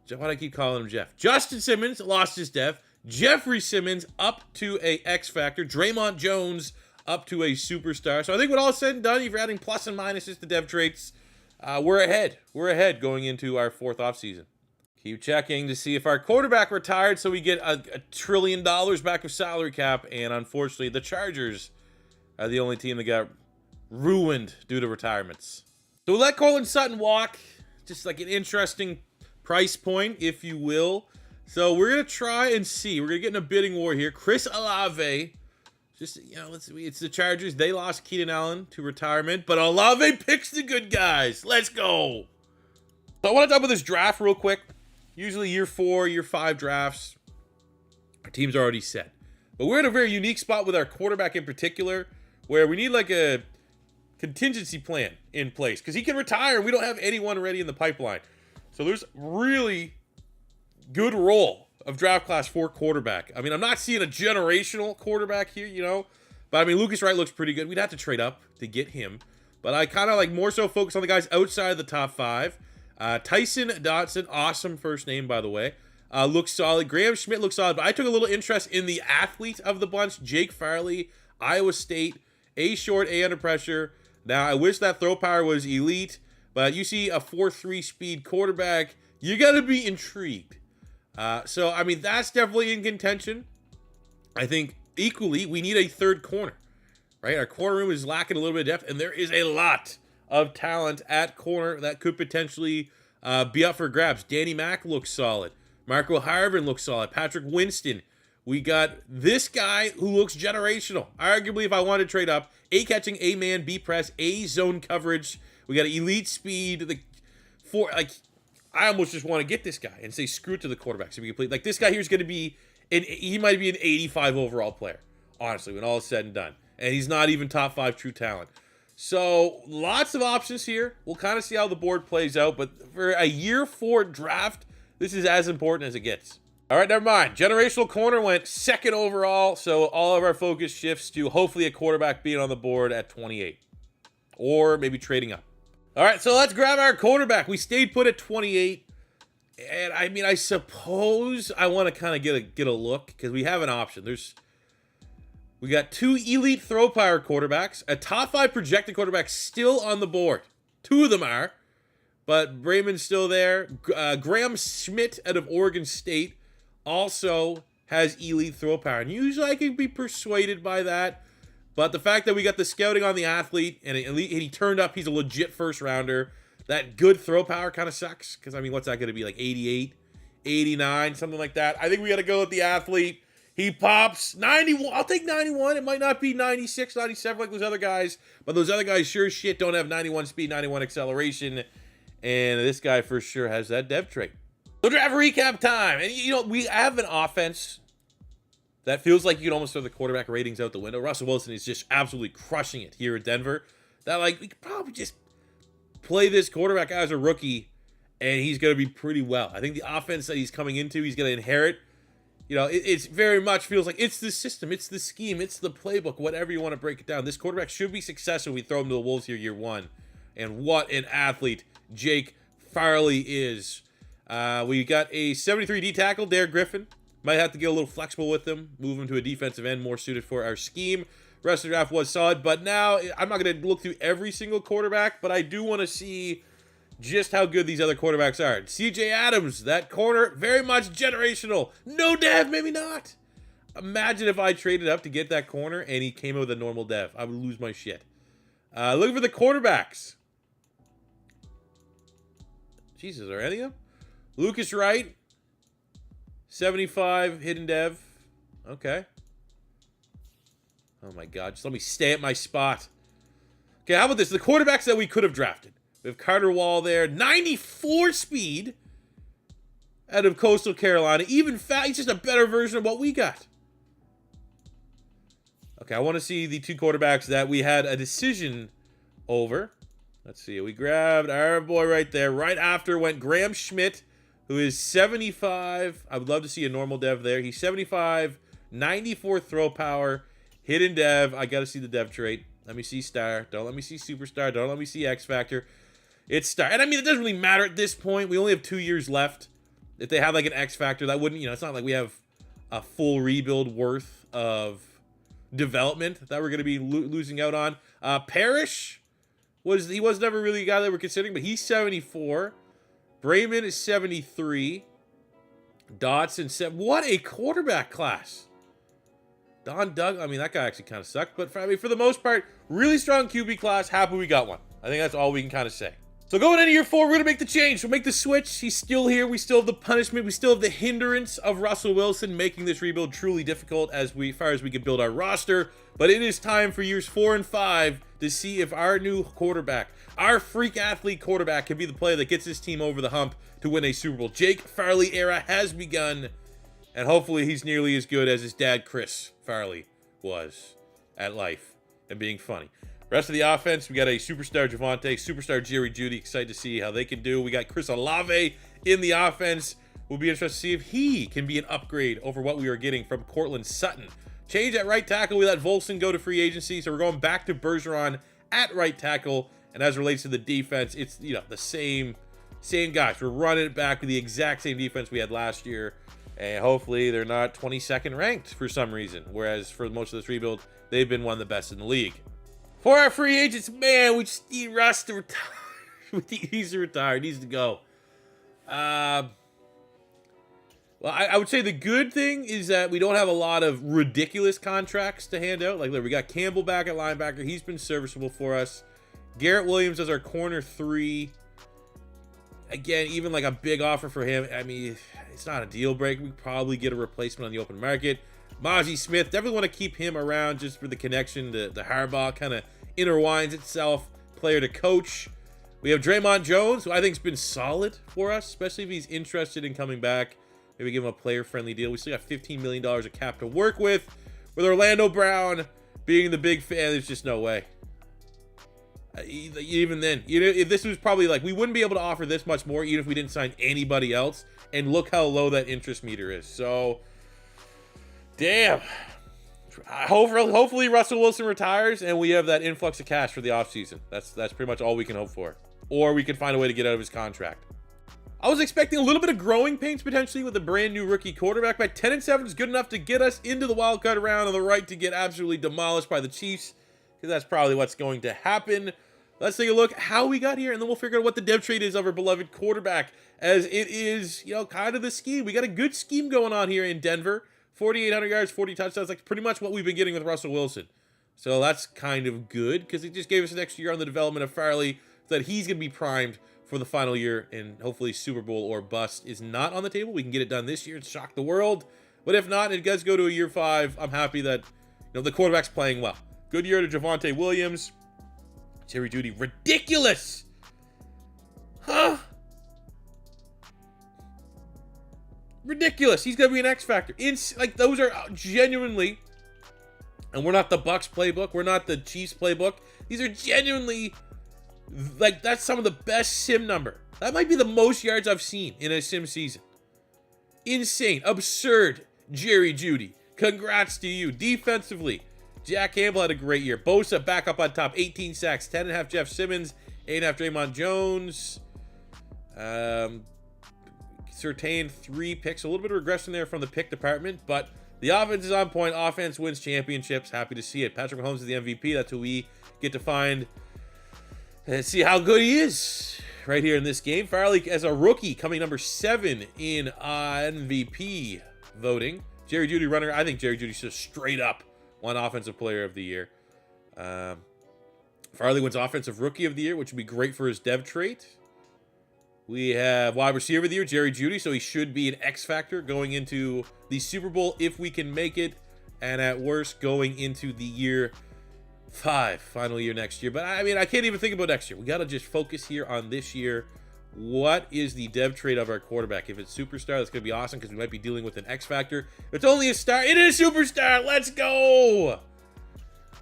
Why do I keep calling him Jeff? Justin Simmons lost his dev. Jeffrey Simmons up to a X Factor. Draymond Jones up to a superstar. So I think when all is said and done, if you're adding plus and minuses to dev traits, we're ahead. We're ahead going into our 4th offseason. Keep checking to see if our quarterback retired so we get a $1 trillion back of salary cap. And unfortunately, the Chargers are the only team that got ruined due to retirements. So we let Courtland Sutton walk. Just an interesting price point, if you will. So we're going to try and see. We're going to get in a bidding war here. Chris Olave. Just, it's the Chargers. They lost Keenan Allen to retirement. But Olave picks the good guys. Let's go. So I want to talk about this draft real quick. Usually year 4, year 5 drafts, our team's already set. But we're in a very unique spot with our quarterback in particular, where we need a contingency plan in place because he can retire and we don't have anyone ready in the pipeline. So there's really good role of draft class 4 quarterback. I'm not seeing a generational quarterback here, but Lucas Wright looks pretty good. We'd have to trade up to get him, but I kind of more so focus on the guys outside of the top 5. Tyson Dotson, awesome first name, by the way, looks solid. Graham Schmidt looks solid, but I took a little interest in the athlete of the bunch, Jake Farley, Iowa State, A short, A under pressure. Now, I wish that throw power was elite, but you see a 4.3 speed quarterback, you got to be intrigued. So, that's definitely in contention I think equally we need a third corner, right? Our corner room is lacking a little bit of depth, and there is a lot of talent at corner that could potentially be up for grabs. Danny Mack looks solid. Marco Harvin looks solid. Patrick Winston. We got this guy who looks generational. Arguably, if I wanted to trade up, A catching, A man, B press, A zone coverage. We got elite speed. I almost just want to get this guy and say screw it to the quarterbacks. So we can play like this guy here is going to be he might be an 85 overall player, honestly, when all is said and done. And he's not even top 5 true talent. So lots of options here. We'll kind of see how the board plays out. But for a year 4 draft, this is as important as it gets. All right, never mind. Generational corner went 2nd overall, so all of our focus shifts to hopefully a quarterback being on the board at 28. Or maybe trading up. All right, so let's grab our quarterback. We stayed put at 28. And I mean, I suppose I want to kind of get a look because we have an option. We got 2 elite throw power quarterbacks, a top 5 projected quarterback still on the board. 2 of them are, but Brayman's still there. Graham Schmidt out of Oregon State also has elite throw power. And usually I can be persuaded by that. But the fact that we got the scouting on the athlete and he turned up, he's a legit first rounder. That good throw power kind of sucks. Because, I mean, what's that going to be? Like 88, 89, something like that. I think we got to go with the athlete. He pops 91. I'll take 91. It might not be 96, 97 like those other guys. But those other guys sure as shit don't have 91 speed, 91 acceleration. And this guy for sure has that dev trait. So draft recap time. And, you know, we have an offense that feels like you can almost throw the quarterback ratings out the window. Russell Wilson is just absolutely crushing it here at Denver. That, like, we could probably just play this quarterback as a rookie, and he's going to be pretty well. I think the offense that he's coming into, he's going to inherit. You know, it's very much feels like it's the system, it's the scheme, it's the playbook, whatever you want to break it down. This quarterback should be successful. We throw him to the Wolves here year 1. And what an athlete Jake Farley is. We got a 73 D tackle, Derek Griffin. Might have to get a little flexible with him, move him to a defensive end more suited for our scheme. Rest of the draft was solid, but now I'm not going to look through every single quarterback, but I do want to see just how good these other quarterbacks are. CJ Adams, that corner, very much generational. No dev, maybe not. Imagine if I traded up to get that corner and he came out with a normal dev. I would lose my shit. Looking for the quarterbacks. Jesus, are any of them? Lucas Wright, 75 hidden dev. Okay. Oh my God, just let me stay at my spot. Okay, how about this? The quarterbacks that we could have drafted. We have Carter Wall there, 94 speed out of Coastal Carolina. Even fat, he's just a better version of what we got. Okay, I want to see the 2 quarterbacks that we had a decision over. Let's see, we grabbed our boy right there. Right after went Graham Schmidt, who is 75. I would love to see a normal dev there. He's 75, 94 throw power, hidden dev. I got to see the dev trait. Let me see star. Don't let me see superstar. Don't let me see X Factor. It's star. And I mean, it doesn't really matter at this point. We only have 2 years left. If they have like an X Factor, that wouldn't, you know, it's not like we have a full rebuild worth of development that we're going to be losing out on. Parrish was never really a guy that we're considering, but he's 74. Brayman is 73. Dotson 7. What a quarterback class. Don Doug, I mean, that guy actually kind of sucked, but for the most part, really strong QB class. Happy we got one. I think that's all we can kind of say. So going into year 4, we're going to make the change. We'll make the switch. He's still here. We still have the punishment. We still have the hindrance of Russell Wilson, making this rebuild truly difficult as far as we can build our roster. But it is time for years 4 and 5 to see if our new quarterback, our freak athlete quarterback, can be the player that gets this team over the hump to win a Super Bowl. Jake Farley era has begun, and hopefully he's nearly as good as his dad, Chris Farley, was at life and being funny. Rest of the offense, we got a superstar Javonte, superstar Jerry Jeudy. Excited to see how they can do. We got Chris Olave in the offense. We'll be interested to see if he can be an upgrade over what we were getting from Cortland Sutton. Change at right tackle. We let Volson go to free agency, so we're going back to Bergeron at right tackle. And as it relates to the defense, it's, you know, the same guys. We're running it back with the exact same defense we had last year. And hopefully they're not 22nd ranked for some reason. Whereas for most of this rebuild, they've been one of the best in the league. For our free agents, man, we just need Russ to retire. He's to retire. He needs to go. Well, I would say the good thing is that we don't have a lot of ridiculous contracts to hand out. Like, look, we got Campbell back at linebacker. He's been serviceable for us. Garrett Williams as our corner 3. Again, even like a big offer for him. I mean, it's not a deal breaker. We probably get a replacement on the open market. Mozzie Smith, definitely want to keep him around just for the connection to Harbaugh. Kind of intertwines itself, player to coach. We have Draymond Jones, who I think has been solid for us, especially if he's interested in coming back. Maybe give him a player-friendly deal. We still got $15 million of cap to work with. With Orlando Brown being the big fan, there's just no way. Even then, you know, if this was probably like, we wouldn't be able to offer this much more even if we didn't sign anybody else. And look how low that interest meter is. So, damn. Hopefully Russell Wilson retires and we have that influx of cash for the offseason. That's pretty much all we can hope for. Or we can find a way to get out of his contract. I was expecting a little bit of growing pains potentially with a brand new rookie quarterback, but 10-7 is good enough to get us into the wild card round on the right to get absolutely demolished by the Chiefs, because that's probably what's going to happen. Let's take a look how we got here, and then we'll figure out what the dev trade is of our beloved quarterback, as it is, you know, kind of the scheme. We got a good scheme going on here in Denver. 4,800 yards, 40 touchdowns, like pretty much what we've been getting with Russell Wilson. So that's kind of good, because it just gave us an extra year on the development of Farley, so that he's going to be primed for the final year, and hopefully Super Bowl or bust is not on the table. We can get it done this year and shock the world. But if not, it does go to a year 5. I'm happy that, you know, the quarterback's playing well. Good year to Javonte Williams. Jerry Jeudy, ridiculous. Huh? Ridiculous. He's going to be an X factor. Like, those are genuinely, and we're not the Bucs playbook. We're not the Chiefs playbook. These are genuinely, like, that's some of the best sim number. That might be the most yards I've seen in a sim season. Insane. Absurd. Jerry Jeudy. Congrats to you. Defensively, Jack Campbell had a great year. Bosa back up on top. 18 sacks. 10.5 Jeff Simmons. 8.5 Draymond Jones. Surtain 3 picks. A little bit of regression there from the pick department, but the offense is on point. Offense wins championships. Happy to see it. Patrick Mahomes is the MVP. That's who we get to find and see how good he is right here in this game. Farley as a rookie, coming number 7 in MVP voting. Jerry Jeudy runner. I think Jerry Jeudy's just straight up won Offensive Player of the Year. Farley wins Offensive Rookie of the Year, which would be great for his dev trait. We have Wide Receiver of the Year, Jerry Jeudy, so he should be an X factor going into the Super Bowl if we can make it, and at worst going into the year 5, final year next year. But I mean, I can't even think about next year. We got to just focus here on this year. What is the dev trait of our quarterback? If it's superstar, that's going to be awesome because we might be dealing with an X factor. If it's only a star, it is superstar. Let's go.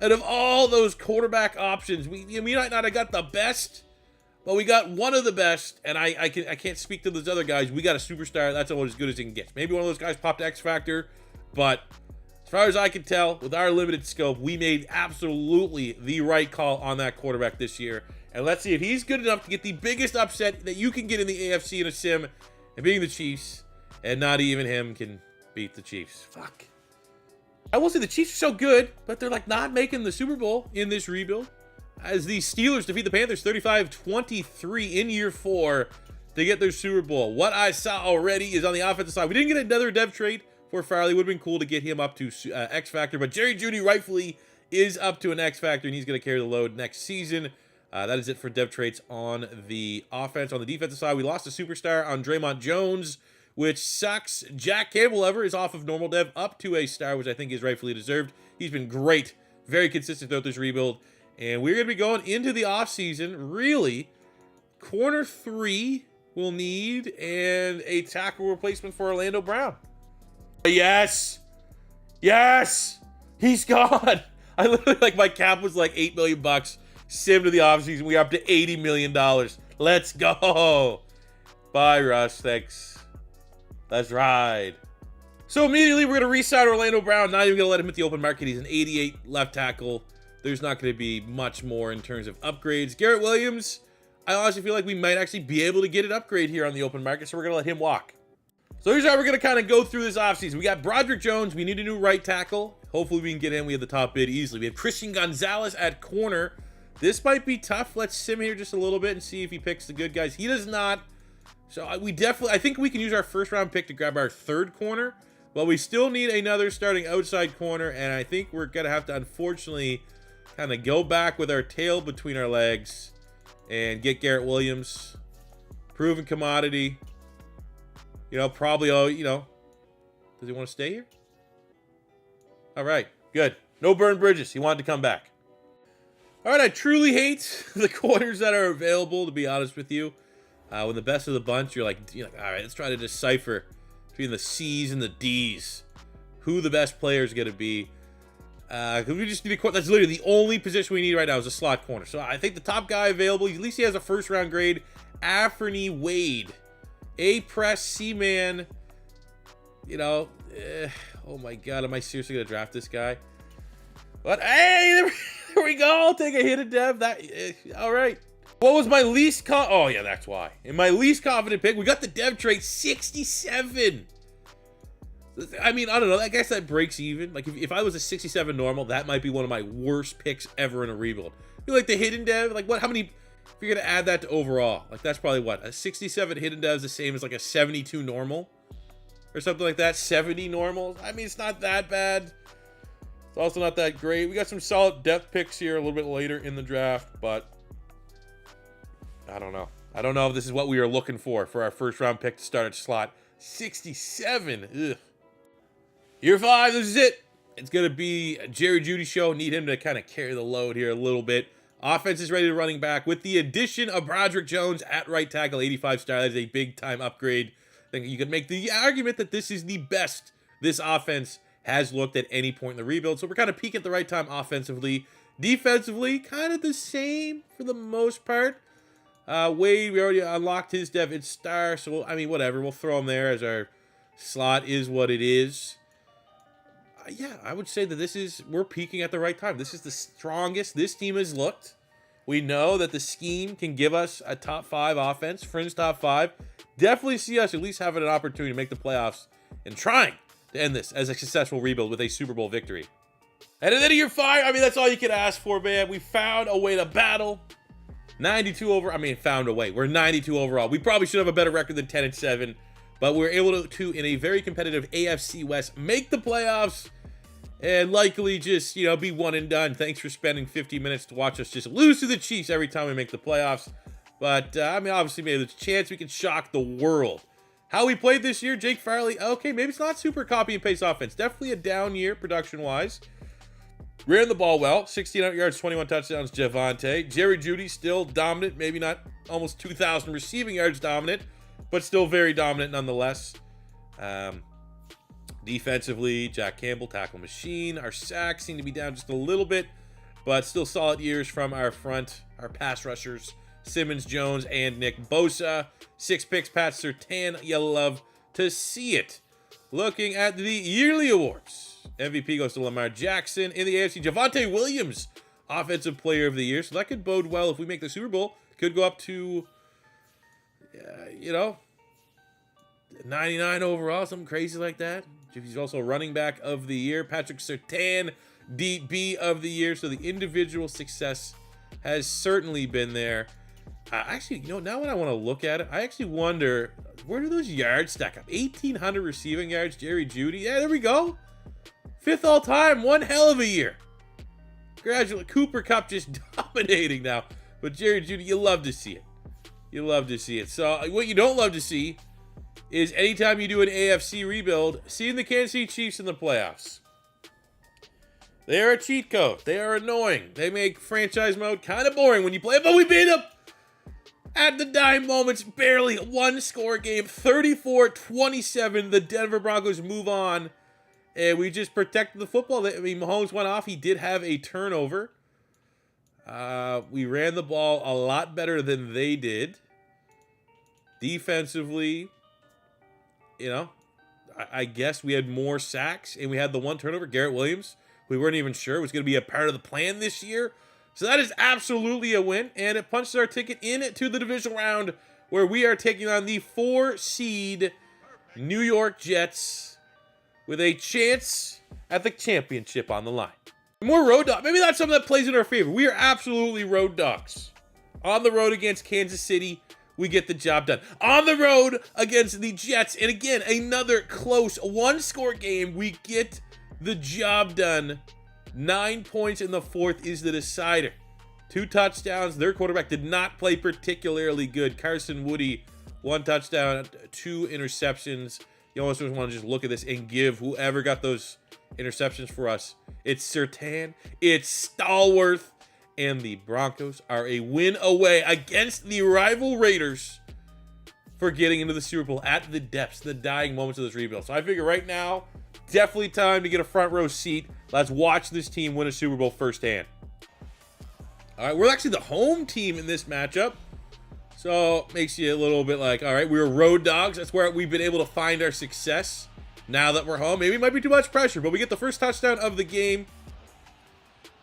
Out of all those quarterback options, we might not have got the best, but we got one of the best, and I can't speak to those other guys. We got a superstar. That's about as good as it can get. Maybe one of those guys popped X factor, but as far as I can tell, with our limited scope, we made absolutely the right call on that quarterback this year. And let's see if he's good enough to get the biggest upset that you can get in the AFC in a sim, and being the Chiefs, and not even him can beat the Chiefs. Fuck. I will say the Chiefs are so good, but they're like not making the Super Bowl in this rebuild. As the Steelers defeat the Panthers 35-23 in year 4 to get their Super Bowl. What I saw already is on the offensive side. We didn't get another dev trade for Farley. Would have been cool to get him up to X Factor, but Jerry Jeudy rightfully is up to an X Factor, and he's going to carry the load next season. That is it for dev traits on the offense. On the defensive side, we lost a superstar on Draymond Jones, which sucks. Jack Campbell, however, is off of normal dev up to a star, which I think is rightfully deserved. He's been great, very consistent throughout this rebuild. And we're going to be going into the offseason, really. Corner 3 will need, and a tackle replacement for Orlando Brown. Yes! Yes! He's gone! I literally, like, my cap was like $8 million. Sim to the offseason, we're up to $80 million. Let's go! Bye, Russ. Thanks. Let's ride. So immediately, we're going to re-sign Orlando Brown. Not even going to let him hit the open market. He's an 88 left tackle. There's not going to be much more in terms of upgrades. Garrett Williams, I honestly feel like we might actually be able to get an upgrade here on the open market, so we're going to let him walk. So here's how we're going to kind of go through this offseason. We got Broderick Jones. We need a new right tackle. Hopefully we can get in. We have the top bid easily. We have Christian Gonzalez at corner. This might be tough. Let's sim here just a little bit and see if he picks the good guys. He does not, So I think we can use our first round pick to grab our third corner, but we still need another starting outside corner, and I think we're going to have to, unfortunately, kind of go back with our tail between our legs and get Garrett Williams. Proven commodity. You know, probably, does he want to stay here? All right, good. No burn bridges. He wanted to come back. All right, I truly hate the corners that are available, to be honest with you. When the best of the bunch, you're like, all right, let's try to decipher between the C's and the D's who the best player is going to be. Because we just need a corner. That's literally the only position we need right now is a slot corner. So I think the top guy available, at least he has a first-round grade, Anthony Wade. A-press, C-man. Oh my God, am I seriously going to draft this guy? But hey, there we go. I'll take a hit at Dev. All right. What was my least oh yeah, that's why. In my least confident pick, we got the Dev trait 67. I mean, I don't know. I guess that breaks even. Like if I was a 67 normal, that might be one of my worst picks ever in a rebuild. You like the hidden Dev? Like what? How many? If you're gonna add that to overall, like that's probably what a 67 hidden Dev is the same as like a 72 normal, or something like that. 70 normal. I mean, it's not that bad. It's also not that great. We got some solid depth picks here a little bit later in the draft, but I don't know. I don't know if this is what we were looking for our first round pick to start at slot 67. Ugh. Year 5, this is it. It's going to be a Jerry Jeudy show. Need him to kind of carry the load here a little bit. Offense is ready to running back with the addition of Broderick Jones at right tackle, 85 star. That is a big time upgrade. I think you could make the argument that this is the best this offense has looked at any point in the rebuild. So we're kind of peaking at the right time offensively. Defensively, kind of the same for the most part. Wade, we already unlocked his Dev at star, so I mean, whatever. We'll throw him there as our slot is what it is. Yeah, I would say that we're peaking at the right time. This is the strongest this team has looked. We know that the scheme can give us a top 5 offense, fringe top 5. Definitely see us at least having an opportunity to make the playoffs and trying to end this as a successful rebuild with a Super Bowl victory. And then year 5, I mean, that's all you can ask for, man. We found a way to battle. 92 over, I mean, found a way. We're 92 overall. We probably should have a better record than 10-7, but we were able to, in a very competitive AFC West, make the playoffs and likely just, be one and done. Thanks for spending 50 minutes to watch us just lose to the Chiefs every time we make the playoffs. But, I mean, obviously, maybe there's a chance we can shock the world. How we played this year, Jake Farley, okay, maybe it's not super copy and paste offense. Definitely a down year production-wise. Ran the ball well, 1,600 yards, 21 touchdowns, Javonte. Jerry Jeudy still dominant, maybe not almost 2,000 receiving yards dominant, but still very dominant nonetheless. Defensively, Jack Campbell, tackle machine. Our sacks seem to be down just a little bit, but still solid years from our front, our pass rushers, Simmons, Jones, and Nick Bosa. 6 picks, Pat Surtain. You love to see it. Looking at the yearly awards. MVP goes to Lamar Jackson. In the AFC, Javonte Williams, Offensive Player of the Year. So that could bode well if we make the Super Bowl. Could go up to, 99 overall, something crazy like that. He's also Running Back of the Year. Patrick Surtain, DB of the Year. So the individual success has certainly been there. Actually, now when I want to look at it, I actually wonder, where do those yards stack up? 1,800 receiving yards, Jerry Jeudy. Yeah, there we go. 5th all time, one hell of a year. Congratulations, Cooper Kupp just dominating now. But Jerry Jeudy, you love to see it. You love to see it. So what you don't love to see is anytime you do an AFC rebuild, seeing the Kansas City Chiefs in the playoffs. They are a cheat code. They are annoying. They make franchise mode kind of boring when you play, but we beat them. At the dime moments, barely one score game, 34-27. The Denver Broncos move on. And we just protected the football. I mean, Mahomes went off. He did have a turnover. We ran the ball a lot better than they did. Defensively, I guess we had more sacks. And we had the one turnover, Garrett Williams. We weren't even sure it was going to be a part of the plan this year. So that is absolutely a win. And it punches our ticket into the divisional round where we are taking on the 4-seed New York Jets with a chance at the championship on the line. More road dogs. Maybe that's something that plays in our favor. We are absolutely road dogs. On the road against Kansas City, we get the job done. On the road against the Jets, and again, another close one-score game. We get the job done. 9 points in the fourth is the decider. 2 touchdowns. Their quarterback did not play particularly good. Carson Woody, 1 touchdown, 2 interceptions. You almost want to just look at this and give whoever got those interceptions for us. It's Surtain, it's Stallworth, and the Broncos are a win away against the rival Raiders for getting into the Super Bowl at the depths, the dying moments of this rebuild. So I figure right now, definitely time to get a front row seat. Let's watch this team win a Super Bowl firsthand. All right, we're actually the home team in this matchup. So makes you a little bit like, all right, we're road dogs. That's where we've been able to find our success now that we're home. Maybe it might be too much pressure, but we get the first touchdown of the game.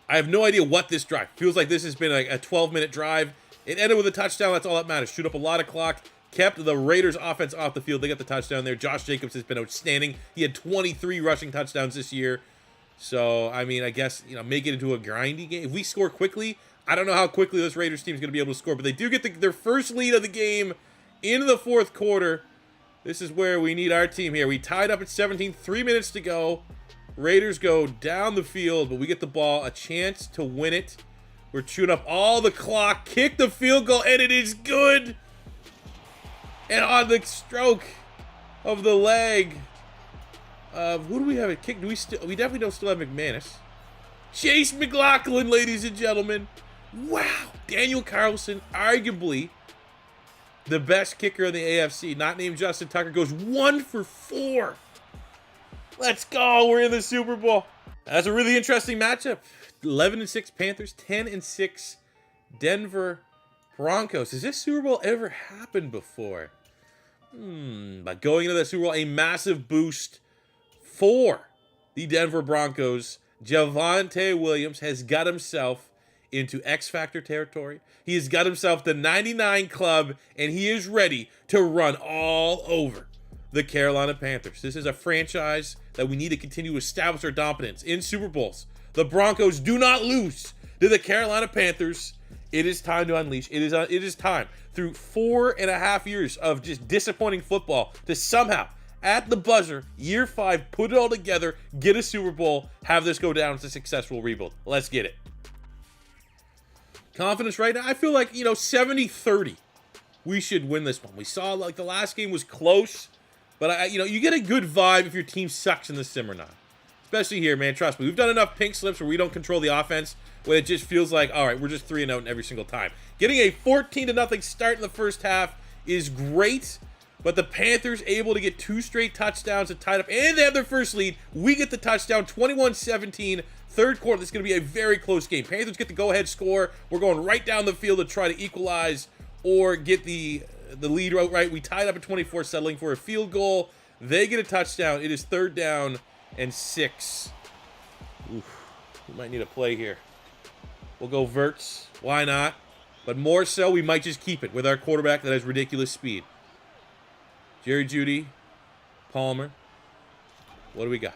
I have no idea what this drive. Feels like this has been like a 12-minute drive. It ended with a touchdown. That's all that matters. Shoot up a lot of clock. Kept the Raiders offense off the field. They got the touchdown there. Josh Jacobs has been outstanding. He had 23 rushing touchdowns this year. So, I mean, I guess, make it into a grindy game. If we score quickly, I don't know how quickly this Raiders team is going to be able to score, but they do get their first lead of the game in the fourth quarter. This is where we need our team here. We tied up at 17, 3 minutes to go. Raiders go down the field, but we get the ball, a chance to win it. We're chewing up all the clock, kick the field goal, and it is good. And on the stroke of the leg of, who do we have at kick? We definitely don't still have McManus. Chase McLaughlin, ladies and gentlemen. Wow. Daniel Carlson, arguably the best kicker in the AFC, not named Justin Tucker, goes 1 for 4. Let's go. We're in the Super Bowl. That's a really interesting matchup. 11-6 Panthers, 10-6 Denver Broncos. Has this Super Bowl ever happened before? But going into the Super Bowl, a massive boost for the Denver Broncos. Javonte Williams has got himself into X Factor territory. He has got himself the 99 club, and he is ready to run all over the Carolina Panthers. This is a franchise that we need to continue to establish our dominance in Super Bowls. The Broncos do not lose to the Carolina Panthers. It is time to unleash. It is time, through 4.5 years of just disappointing football, to somehow, at the buzzer, year 5, put it all together, get a Super Bowl, have this go down as a successful rebuild. Let's get it. Confidence right now, I feel like, 70-30. We should win this one. We saw, like, the last game was close, but, you get a good vibe if your team sucks in the sim or not. Especially here, man. Trust me. We've done enough pink slips where we don't control the offense, where it just feels like, all right, we're just 3-0 every single time. Getting a 14-0 start in the first half is great, but the Panthers able to get 2 straight touchdowns and tied up, and they have their first lead. We get the touchdown, 21-17. Third quarter, this is going to be a very close game. Panthers get the go-ahead score. We're going right down the field to try to equalize or get the lead outright. We tied up at 24, settling for a field goal. They get a touchdown. It is 3rd down and 6. Oof, we might need a play here. We'll go Verts. Why not? But more so, we might just keep it with our quarterback that has ridiculous speed. Jerry Jeudy, Palmer. What do we got?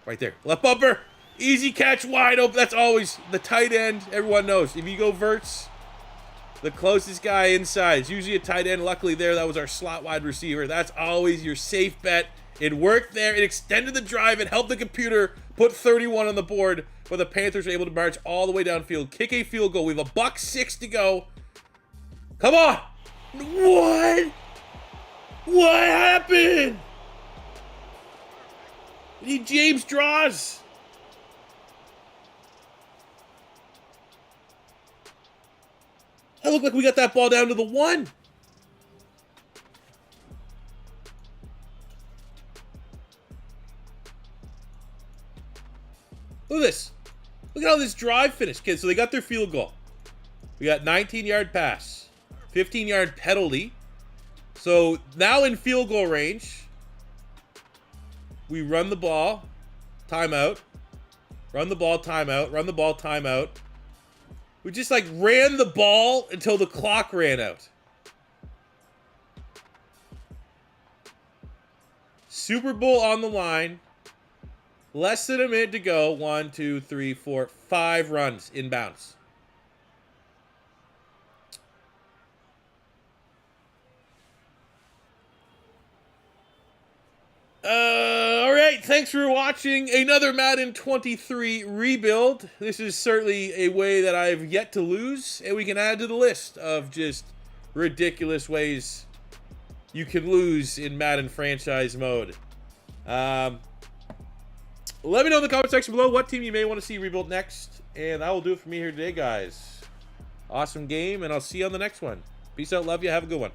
Right there. Left bumper. Easy catch, wide open. That's always the tight end. Everyone knows. If you go Verts, the closest guy inside. It's usually a tight end. Luckily there, that was our slot wide receiver. That's always your safe bet. It worked there. It extended the drive. It helped the computer put 31 on the board, but the Panthers are able to march all the way downfield, kick a field goal. We have a $1.06 to go. Come on. What? What happened? We need James draws. It looked like we got that ball down to the 1. Look at this. Look at how this drive finished. Okay, so they got their field goal. We got 19-yard pass, 15-yard penalty. So now in field goal range, we run the ball, timeout, run the ball, timeout, run the ball, timeout. We just ran the ball until the clock ran out. Super Bowl on the line. Less than a minute to go. 1, 2, 3, 4, 5 runs inbounds. All right, thanks for watching another Madden 23 rebuild. This is certainly a way that I've yet to lose, and we can add to the list of just ridiculous ways you can lose in Madden franchise mode. Let me know in the comment section below what team you may want to see rebuilt next, and that will do it for me here today, guys. Awesome game, and I'll see you on the next one. Peace out, love you, have a good one.